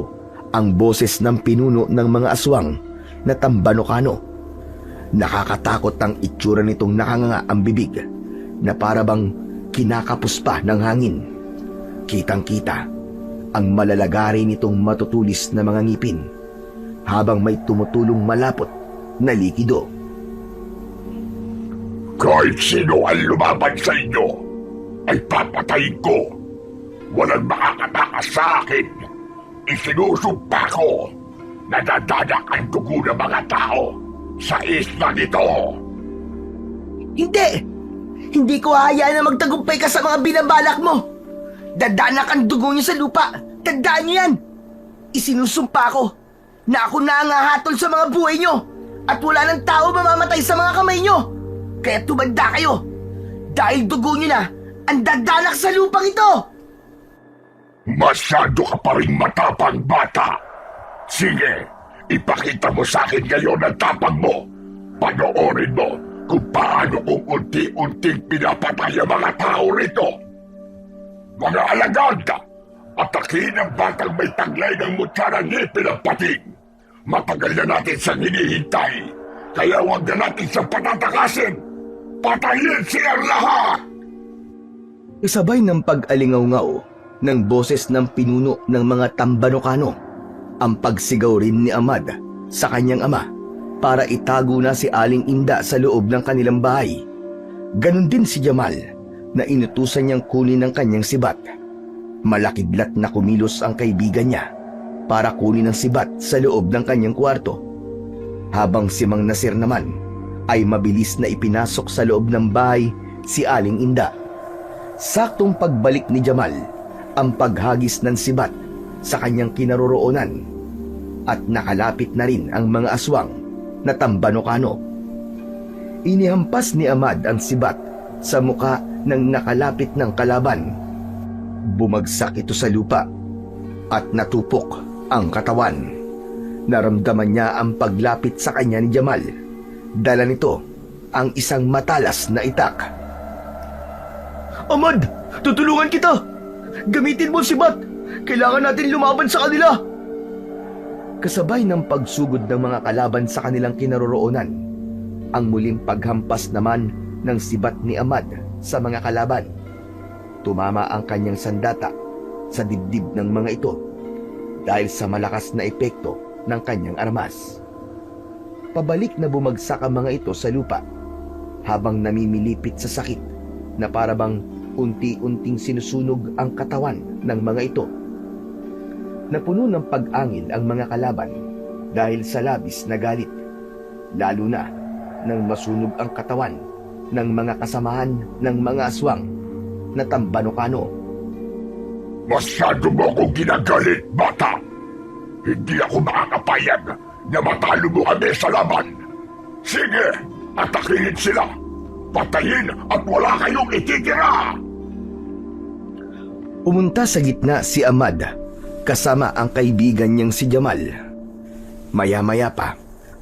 ang boses ng pinuno ng mga aswang na Tambanocano. Nakakatakot ang itsura nitong nakanganga ang bibig na para bang kinakapos pa ng hangin. Kitang-kita ang malalagari nitong matutulis na mga ngipin habang may tumutulong malapot na likido. Kahit sino ang lumaban sa inyo, ay papatayin ko. Walang makakatakas sa akin. Isinusumpa ko na dadadak ang dugo ng mga tao sa isla nito. Hindi! Hindi ko hahayaan na magtagumpay ka sa mga binabalak mo. Dadanak ang dugo niyo sa lupa. Tandaan niyo yan. Isinusumpa ko na ako na ang hahatol sa mga buhay niyo at wala ng tao mamamatay sa mga kamay niyo. Kaya tumanda kayo dahil dugo niyo na ang dadanak sa lupang ito. Masyado ka pa rin matapang, bata. Sige, ipakita mo sa akin ngayon ang tapang mo. Panoorin mo kung paano kung unti-unting pinapatay ang mga tao rito. Mga alagad, atakin ang batang may taglay ng mutya ng ngipin ang pating. Matagal na natin siyang hinihintay, kaya huwag na natin siyang patatakasin. Patayin siyang lahat! Kasabay ng pag-alingaw-ngaw ng boses ng pinuno ng mga Tambanocano, ang pagsigaw rin ni Ahmad sa kanyang ama para itago na si Aling Inda sa loob ng kanilang bahay. Ganon din si Jamal na inutusan niyang kunin ang kanyang sibat. Malakidlat na kumilos ang kaibigan niya para kunin ang sibat sa loob ng kanyang kwarto, habang si Mang Nasir naman ay mabilis na ipinasok sa loob ng bahay si Aling Inda. Saktong pagbalik ni Jamal ang paghagis ng sibat sa kanyang kinaroroonan at nakalapit na rin ang mga aswang na Tambanocano. Inihampas ni Ahmad ang sibat sa muka ng nakalapit ng kalaban. Bumagsak ito sa lupa at natupok ang katawan. Naramdaman niya ang paglapit sa kanya ni Jamal. Dala nito ang isang matalas na itak. Ahmad, tutulungan kita. Gamitin mo si Bat. Kailangan natin lumaban sa kanila. Kasabay ng pagsugod ng mga kalaban sa kanilang kinaroroonan, ang muling paghampas naman ng sibat ni Ahmad sa mga kalaban. Tumama ang kanyang sandata sa dibdib ng mga ito dahil sa malakas na epekto ng kanyang armas. Pabalik na bumagsak ang mga ito sa lupa habang namimilipit sa sakit na parabang unti-unting sinusunog ang katawan ng mga ito. Napuno ng pag-angil ang mga kalaban dahil sa labis na galit, lalo na nang masunog ang katawan ng mga kasamahan ng mga aswang na Tambanocano. Masyado mo akong ginagalit, bata. Hindi ako makakapayag na matalo mo kami sa laban. Sige, atakihin sila. Patayin at wala kayong ititira. Pumunta sa gitna si Ahmad kasama ang kaibigan niyang si Jamal. Maya-maya pa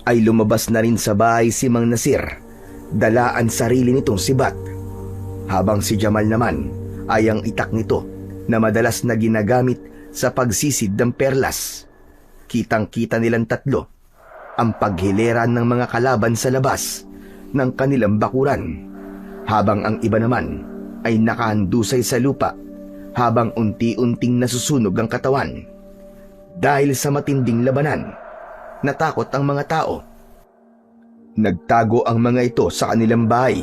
ay lumabas na rin sa bahay si Mang Nasir, dala ang sarili nitong sibat, habang si Jamal naman ay ang itak nito na madalas na ginagamit sa pagsisid ng perlas. Kitang-kita nilang tatlo ang paghiliran ng mga kalaban sa labas ng kanilang bakuran, habang ang iba naman ay nakahandusay sa lupa habang unti-unting nasusunog ang katawan. Dahil sa matinding labanan, natakot ang mga tao. Nagtago ang mga ito sa kanilang bahay,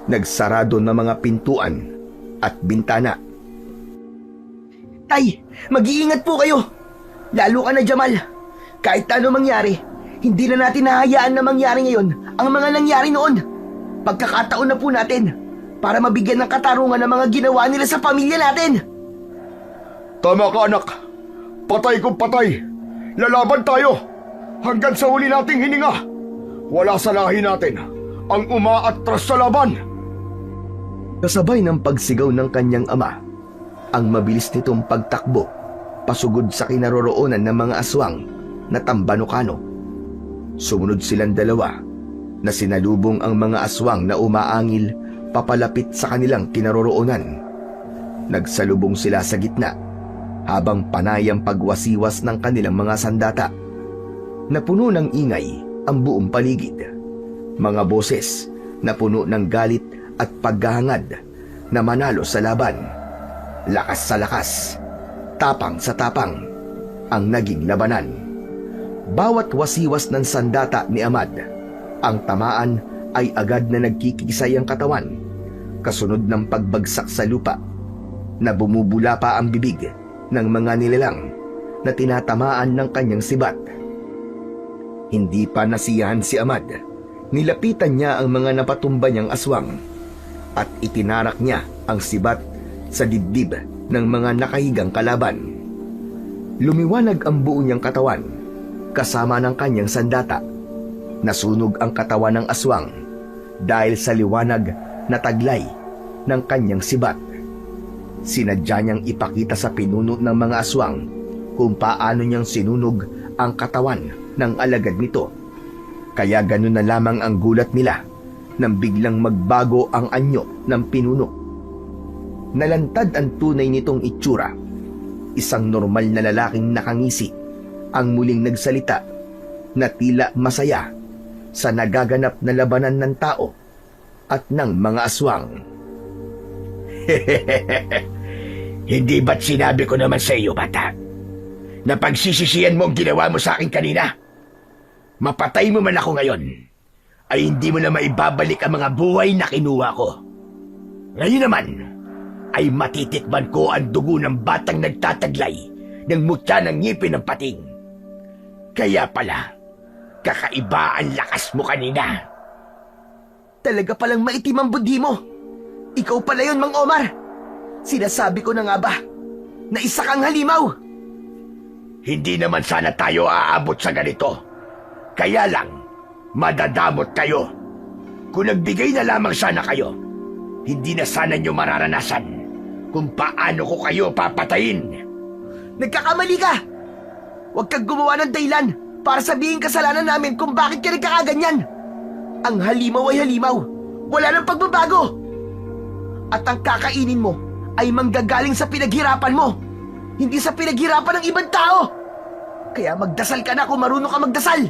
nagsarado ng mga pintuan at bintana. Tay, mag-iingat po kayo. Lalo ka na, Jamal. Kahit ano mangyari, hindi na natin nahayaan na mangyari ngayon ang mga nangyari noon. Pagkakataon na po natin para mabigyan ng katarungan ng mga ginawa nila sa pamilya natin. Tama ka, anak. Patay kung patay. Lalaban tayo hanggang sa huli nating hininga. Wala sa lahi natin ang umaatras sa laban. Kasabay ng pagsigaw ng kanyang ama, ang mabilis nitong pagtakbo pasugod sa kinaroroonan ng mga aswang na tambanukano. Sumunod silang dalawa na sinalubong ang mga aswang na umaangil papalapit sa kanilang kinaroroonan. Nagsalubong sila sa gitna habang panay ang pagwasiwas ng kanilang mga sandata. Napuno ng ingay ang buong paligid. Mga boses na puno ng galit at paghahangad na manalo sa laban. Lakas sa lakas, tapang sa tapang ang naging labanan. Bawat wasiwas ng sandata ni Ahmad, ang tamaan ay agad na nagkikisay ang katawan, kasunod ng pagbagsak sa lupa, na bumubula pa ang bibig ng mga nilalang na tinatamaan ng kanyang sibat. Hindi pa nasiyahan si Ahmad, nilapitan niya ang mga napatumba niyang aswang at itinarak niya ang sibat sa dibdib ng mga nakahigang kalaban. Lumiwanag ang buo niyang katawan kasama ng kanyang sandata. Nasunog ang katawan ng aswang dahil sa liwanag na taglay ng kanyang sibat. Sinadya niyang ipakita sa pinuno ng mga aswang kung paano niyang sinunog ang katawan ng alagad nito. Kaya ganun na lamang ang gulat nila nang biglang magbago ang anyo ng pinuno. Nalantad ang tunay nitong itsura. Isang normal na lalaking nakangisi ang muling nagsalita na tila masaya sa nagaganap na labanan ng tao at ng mga aswang. Hindi ba't sinabi ko naman sa iyo, bata, na pagsisisihan mo ang ginawa mo sa akin kanina? Mapatay mo man ako ngayon, ay hindi mo na maibabalik ang mga buhay na kinuha ko. Ngayon naman, ay matitikman ko ang dugo ng batang nagtataglay ng mutya ng ngipin ng pating. Kaya pala, kakaiba ang lakas mo kanina. Talaga palang maitim ang budhi mo. Ikaw pala yun, Mang Omar. Sinasabi ko na nga ba na isa kang halimaw? Hindi naman sana tayo aabot sa ganito. Kaya lang, madadamot kayo. Kung nagbigay na lamang sana kayo, hindi na sana nyo mararanasan kung paano ko kayo papatayin. Nagkakamali ka! Huwag kang gumawa ng dahilan para sabihin kasalanan namin kung bakit ka nagkakaganyan. Ang halimaw ay halimaw. Wala nang pagbabago. At ang kakainin mo ay manggagaling sa pinaghirapan mo, hindi sa pinaghirapan ng ibang tao. Kaya magdasal ka na kung marunong ka magdasal.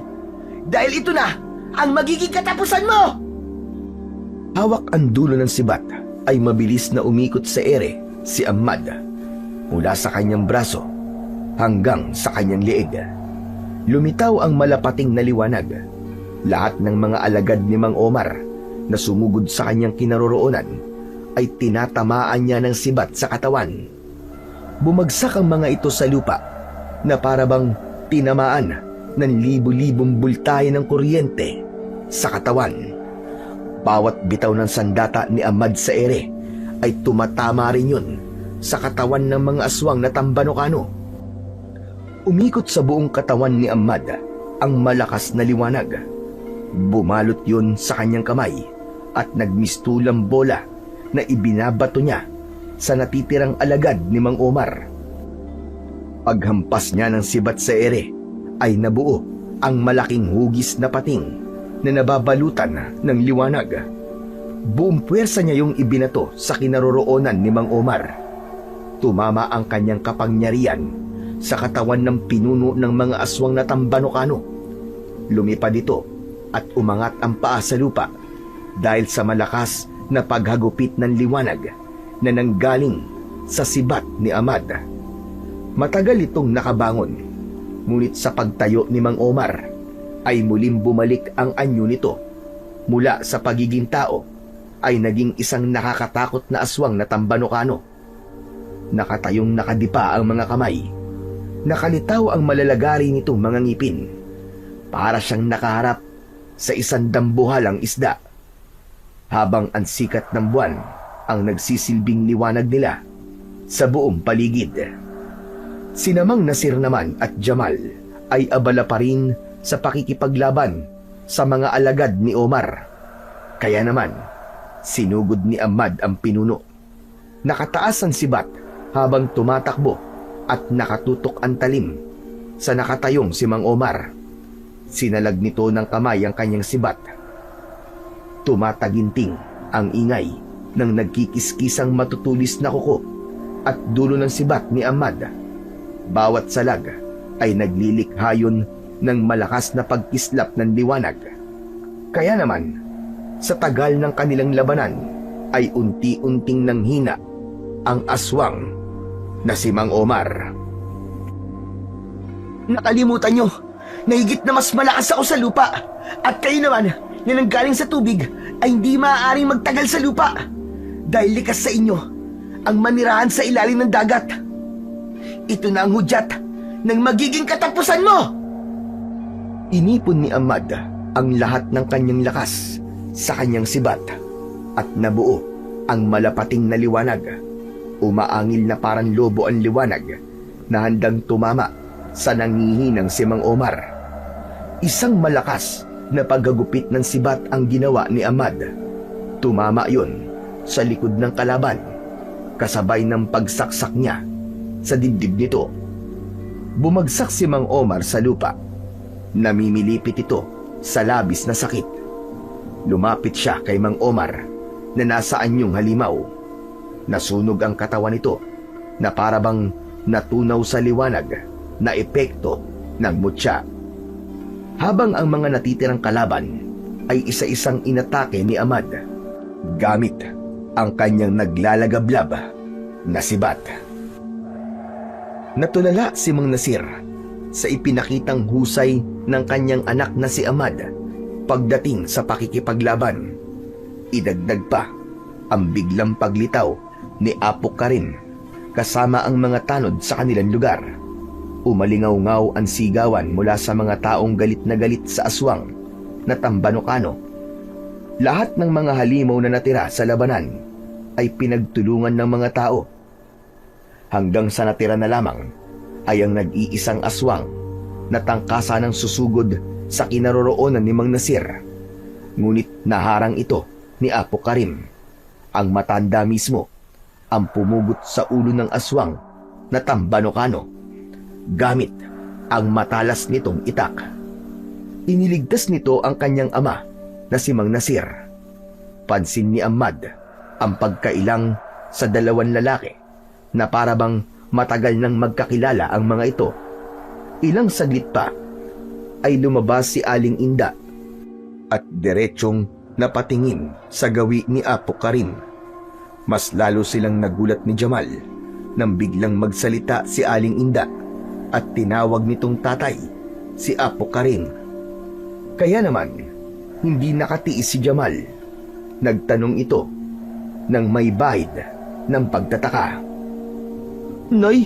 Dahil ito na ang magiging katapusan mo! Hawak ang dulo ng sibat ay mabilis na umikot sa ere si Ahmad mula sa kanyang braso hanggang sa kanyang leeg. Lumitaw ang malapating na liwanag. Lahat ng mga alagad ni Mang Omar na sumugod sa kanyang kinaroroonan ay tinatamaan niya ng sibat sa katawan. Bumagsak ang mga ito sa lupa na parabang tinamaan ng libu-libong bultahe ng kuryente sa katawan. Bawat bitaw ng sandata ni Ahmad sa ere ay tumatama rin yun sa katawan ng mga aswang na tambanokano. Umikot sa buong katawan ni Ahmad ang malakas na liwanag. Bumalot yun sa kanyang kamay at nagmistulang bola na ibinabato niya sa natitirang alagad ni Mang Omar. Paghampas niya ng sibat sa ere ay nabuo ang malaking hugis na pating na nababalutan ng liwanag. Buong puwersa niya yung ibinato sa kinaroroonan ni Mang Omar. Tumama ang kanyang kapangyarihan sa katawan ng pinuno ng mga aswang na Tambanocano. Lumipad ito at umangat ang paa sa lupa dahil sa malakas na paghagupit ng liwanag na nanggaling sa sibat ni Ahmad. Matagal itong nakabangon, ngunit sa pagtayo ni Mang Omar ay muling bumalik ang anyo nito. Mula sa pagiging tao ay naging isang nakakatakot na aswang na Tambanocano. Nakatayong nakadipa ang mga kamay. Nakalitaw ang malalagari nitong mga ngipin. Para siyang nakaharap sa isang dambuhalang isda. Habang ang sikat ng buwan ang nagsisilbing liwanag nila sa buong paligid. Sina Mang Nasir naman at Jamal ay abala pa rin sa pakikipaglaban sa mga alagad ni Omar. Kaya naman, sinugod ni Ahmad ang pinuno. Nakataas ang sibat habang tumatakbo at nakatutok ang talim sa nakatayong si Mang Omar. Sinalag nito ng kamay ang kanyang sibat. Tumataginting ang ingay ng nagkikiskisang matutulis na kuko at dulo ng sibat ni Ahmad. Bawat salag ay naglilikhayon ng malakas na pagkislap ng liwanag. Kaya naman, sa tagal ng kanilang labanan ay unti-unting nanghina ang aswang na si Mang Omar. Nakalimutan nyo na higit na mas malakas ako sa lupa at kayo naman na nanggaling sa tubig ay hindi maaaring magtagal sa lupa dahil likas sa inyo ang manirahan sa ilalim ng dagat. Ito na ang hudyat ng magiging katapusan mo! Inipon ni Ahmad ang lahat ng kanyang lakas sa kanyang sibat at nabuo ang malapating na liwanag. Umaangil na parang lobo ang liwanag na handang tumama sa nangihinang si Mang Omar. Isang malakas na paghagupit ng sibat ang ginawa ni Ahmad. Tumama yon sa likod ng kalaban, kasabay ng pagsaksak niya sa dibdib nito. Bumagsak si Mang Omar sa lupa. Namimilipit ito sa labis na sakit. Lumapit siya kay Mang Omar na nasa anyong halimaw. Nasunog ang katawan nito na parabang natunaw sa liwanag na epekto ng mutya. Habang ang mga natitirang kalaban ay isa-isang inatake ni Ahmad gamit ang kanyang naglalagablab na sibat. Natulala si Mang Nasir sa ipinakitang husay ng kanyang anak na si Ahmad pagdating sa pakikipaglaban. Idagdag pa ang biglang paglitaw ni Apo Karim kasama ang mga tanod sa kanilang lugar. Umalingaw-ngaw ang sigawan mula sa mga taong galit na galit sa aswang na Tambanocano. Lahat ng mga halimaw na natira sa labanan ay pinagtulungan ng mga tao. Hanggang sa natira na lamang ay ang nag-iisang aswang na tangkasa ng susugod sa kinaroroonan ni Mang Nasir. Ngunit naharang ito ni Apo Karim. Ang matanda mismo ang pumugot sa ulo ng aswang na Tambanocano gamit ang matalas nitong itak. Iniligtas nito ang kanyang ama na si Mang Nasir. Pansin ni Ahmad ang pagkailang sa dalawang lalaki na parabang matagal nang magkakilala ang mga ito. Ilang saglit pa ay lumabas si Aling Inda at diretsyong napatingin sa gawi ni Apo Karim. Mas lalo silang nagulat ni Jamal nang biglang magsalita si Aling Inda at tinawag nitong tatay si Apo Karim. Kaya naman, hindi nakatiis si Jamal. Nagtanong ito nang may bahid ng pagtataka. Nay,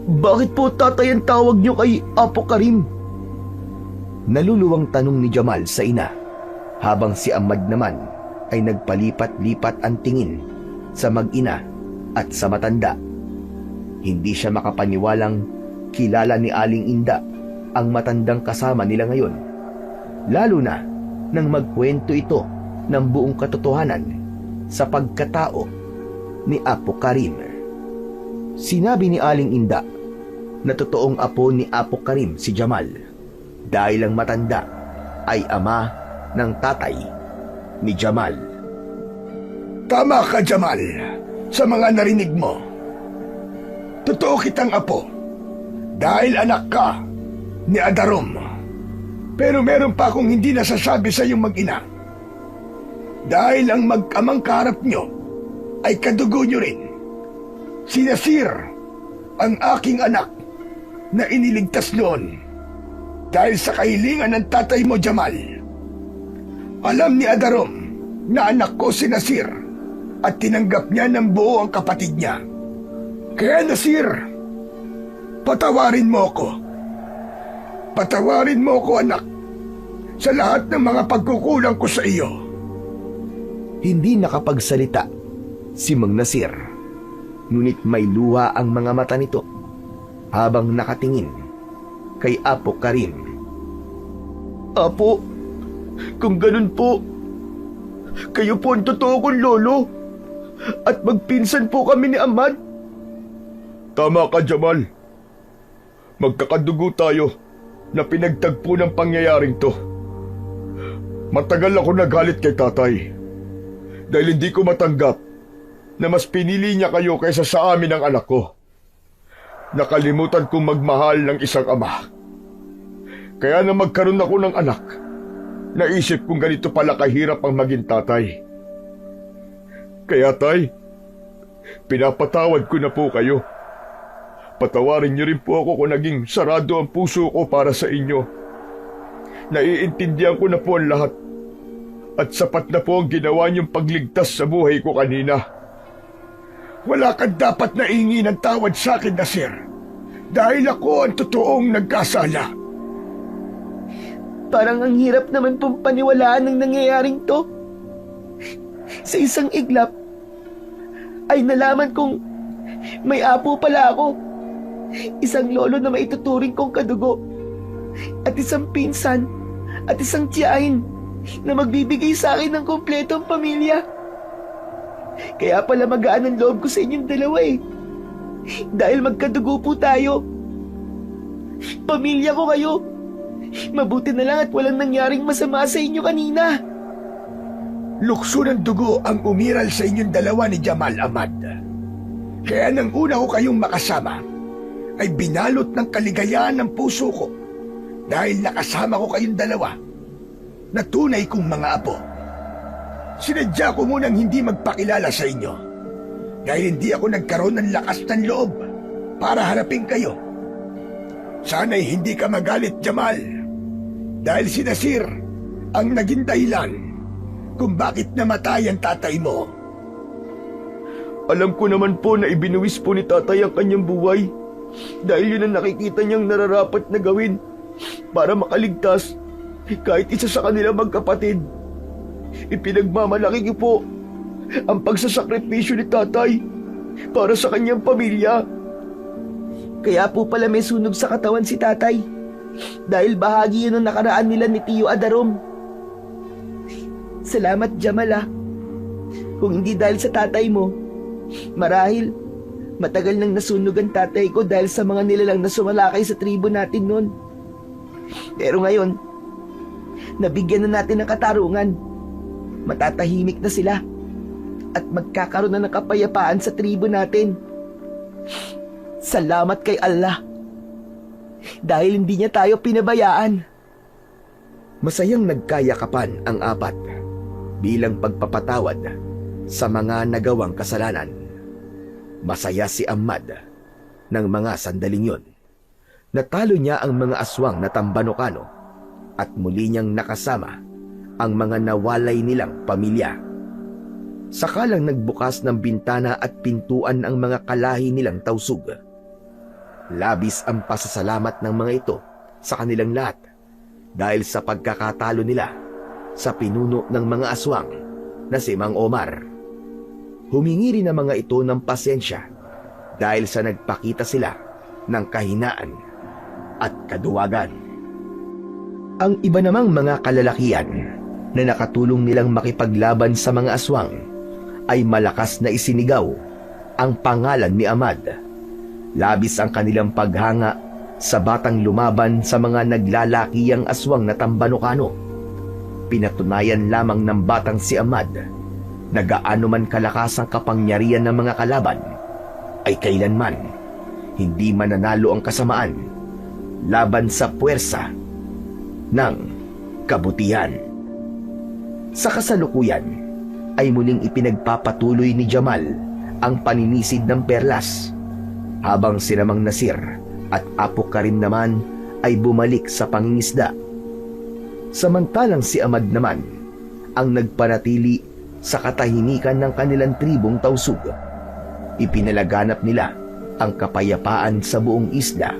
bakit po tatay ang tawag niyo kay Apo Karim? Naluluwang tanong ni Jamal sa ina, habang si Ahmad naman ay nagpalipat-lipat ang tingin sa mag-ina at sa matanda. Hindi siya makapaniwalang kilala ni Aling Inda ang matandang kasama nila ngayon, lalo na nang magkwento ito ng buong katotohanan sa pagkatao ni Apo Karim. Sinabi ni Aling Inda na totoong apo ni Apo Karim si Jamal dahil ang matanda ay ama ng tatay ni Jamal. Tama ka, Jamal, sa mga narinig mo. Totoo kitang apo. Dahil anak ka ni Adarom. Pero meron pa akong hindi nasasabi sa iyong mag-ina. Dahil ang mag-amang kaharap nyo ay kadugo nyo rin. Si Nasir, ang aking anak na iniligtas noon dahil sa kahilingan ng tatay mo, Jamal. Alam ni Adarom na anak ko si Nasir at tinanggap niya ng buo ang kapatid niya. Kaya Nasir, patawarin mo ako. Patawarin mo ako, anak, sa lahat ng mga pagkukulang ko sa iyo. Hindi nakapagsalita si Mang Nasir, ngunit may luha ang mga mata nito habang nakatingin kay Apo Karim. Apo, kung ganun po, kayo po ang totoo kong lolo at magpinsan po kami ni Ahmad. Tama ka, Jamal. Magkakadugo tayo na pinagtagpo ng pangyayaring to. Matagal ako nagalit kay tatay dahil hindi ko matanggap na mas pinili niya kayo kaysa sa amin ang anak ko. Nakalimutan kong magmahal ng isang ama. Kaya na magkaroon ako ng anak, naisip kong ganito pala kahirap ang maging tatay. Kaya tay, pinapatawad ko na po kayo. Patawarin niyo rin po ako kung naging sarado ang puso ko para sa inyo. Naiintindihan ko na po ang lahat. At sapat na po ang ginawa niyong pagligtas sa buhay ko kanina. Wala kang dapat na ingi ng tawad sa akin, Nasir. Dahil ako ang totoong nagkasala. Parang ang hirap naman pong paniwalaan ng nangyayaring to. Sa isang iglap, ay nalaman kong may apo pala ako. Isang lolo na maituturing kong kadugo. At isang pinsan. At isang tiyahin na magbibigay sa akin ng kompletong pamilya. Kaya pala magaan ang loob ko sa inyong dalawa eh. Dahil magkadugo po tayo. Pamilya ko kayo. Mabuti na lang at walang nangyaring masama sa inyo kanina. Lukso ng dugo ang umiral sa inyong dalawa ni Jamal, Ahmad. Kaya nang una ko kayong makasama, ay binalot ng kaligayahan ng puso ko dahil nakasama ko kayong dalawa na tunay kong mga apo. Sinadya ko munang hindi magpakilala sa inyo dahil hindi ako nagkaroon ng lakas ng loob para harapin kayo. Sana'y hindi ka magalit, Jamal, dahil si Nasir ang naging dahilan kung bakit namatay ang tatay mo. Alam ko naman po na ibinuwis po ni tatay ang kanyang buhay dahil yun ang nakikita niyang nararapat na gawin para makaligtas kahit isa sa kanila magkapatid. Ipinagmamalaki ko po ang pagsasakripisyo ni tatay para sa kanyang pamilya. Kaya po pala may sunog sa katawan si tatay. Dahil bahagi yun ng nakaraan nila ni Tio Adarom. Salamat, Jamal ah. Kung hindi dahil sa tatay mo, marahil matagal nang nasunog ang tatay ko dahil sa mga nilalang na sumalakay sa tribo natin noon. Pero ngayon, nabigyan na natin ng katarungan. Matatahimik na sila at magkakaroon na ng kapayapaan sa tribo natin. Salamat kay Allah dahil hindi niya tayo pinabayaan. Masayang nagkayakapan ang apat bilang pagpapatawad sa mga nagawang kasalanan. Masaya si Ahmad ng mga sandaling yun. Natalo niya ang mga aswang na Tambanokano at muli niyang nakasama ang mga nawalay nilang pamilya. Sakalang nagbukas ng bintana at pintuan ang mga kalahi nilang tausug. Labis ang pasasalamat ng mga ito sa kanilang lahat dahil sa pagkakatalo nila sa pinuno ng mga aswang na si Mang Omar. Humingi rin ang mga ito ng pasensya dahil sa nagpakita sila ng kahinaan at kaduwagan. Ang iba namang mga kalalakihan na nakatulong nilang makipaglaban sa mga aswang ay malakas na isinigaw ang pangalan ni Ahmad. Labis ang kanilang paghanga sa batang lumaban sa mga naglalakiyang aswang na Tambanokano. Pinatunayan lamang ng batang si Ahmad na gaano man kalakas ang kapangyarihan ng mga kalaban ay kailanman hindi mananalo ang kasamaan laban sa puwersa ng kabutihan. Sa kasalukuyan ay muling ipinagpapatuloy ni Jamal ang paninisid ng perlas, habang si Mang Nasir at Apo Karim naman ay bumalik sa pangingisda. Samantalang si Ahmad naman ang nagpanatili sa katahimikan ng kanilang tribong Tausug. Ipinalaganap nila ang kapayapaan sa buong isla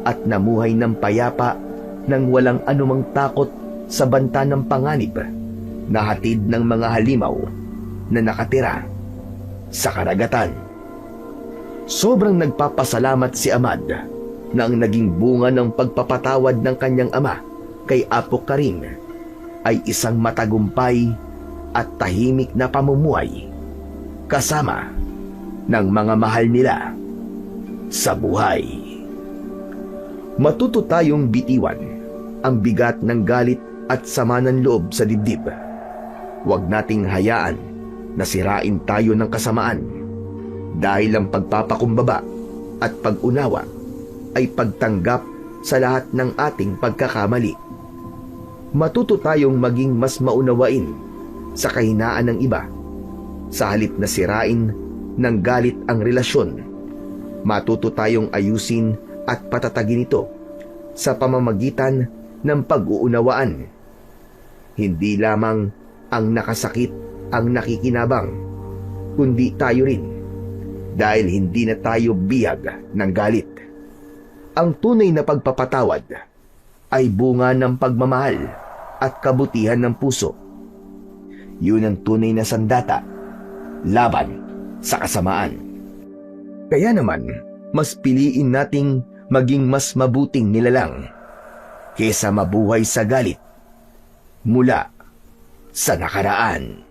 at namuhay ng payapa nang walang anumang takot sa banta ng panganib na hatid ng mga halimaw na nakatira sa karagatan. Sobrang nagpapasalamat si Ahmad na ang naging bunga ng pagpapatawad ng kanyang ama kay Apo Karim ay isang matagumpay at tahimik na pamumuhay kasama ng mga mahal nila sa buhay. Matuto tayong bitiwan ang bigat ng galit at sama ng loob sa dibdib. Huwag nating hayaan na sirain tayo ng kasamaan, dahil ang pagpapakumbaba at pag-unawa ay pagtanggap sa lahat ng ating pagkakamali. Matuto tayong maging mas maunawain sa kahinaan ng iba, sa halip na sirain ng galit ang relasyon. Matuto tayong ayusin at patatagin ito sa pamamagitan ng pag-uunawaan. Hindi lamang ang nakasakit ang nakikinabang, kundi tayo rin, dahil hindi na tayo biyag ng galit. Ang tunay na pagpapatawad ay bunga ng pagmamahal at kabutihan ng puso. Yun ang tunay na sandata laban sa kasamaan. Kaya naman, mas piliin nating maging mas mabuting nilalang kesa mabuhay sa galit mula sa nakaraan.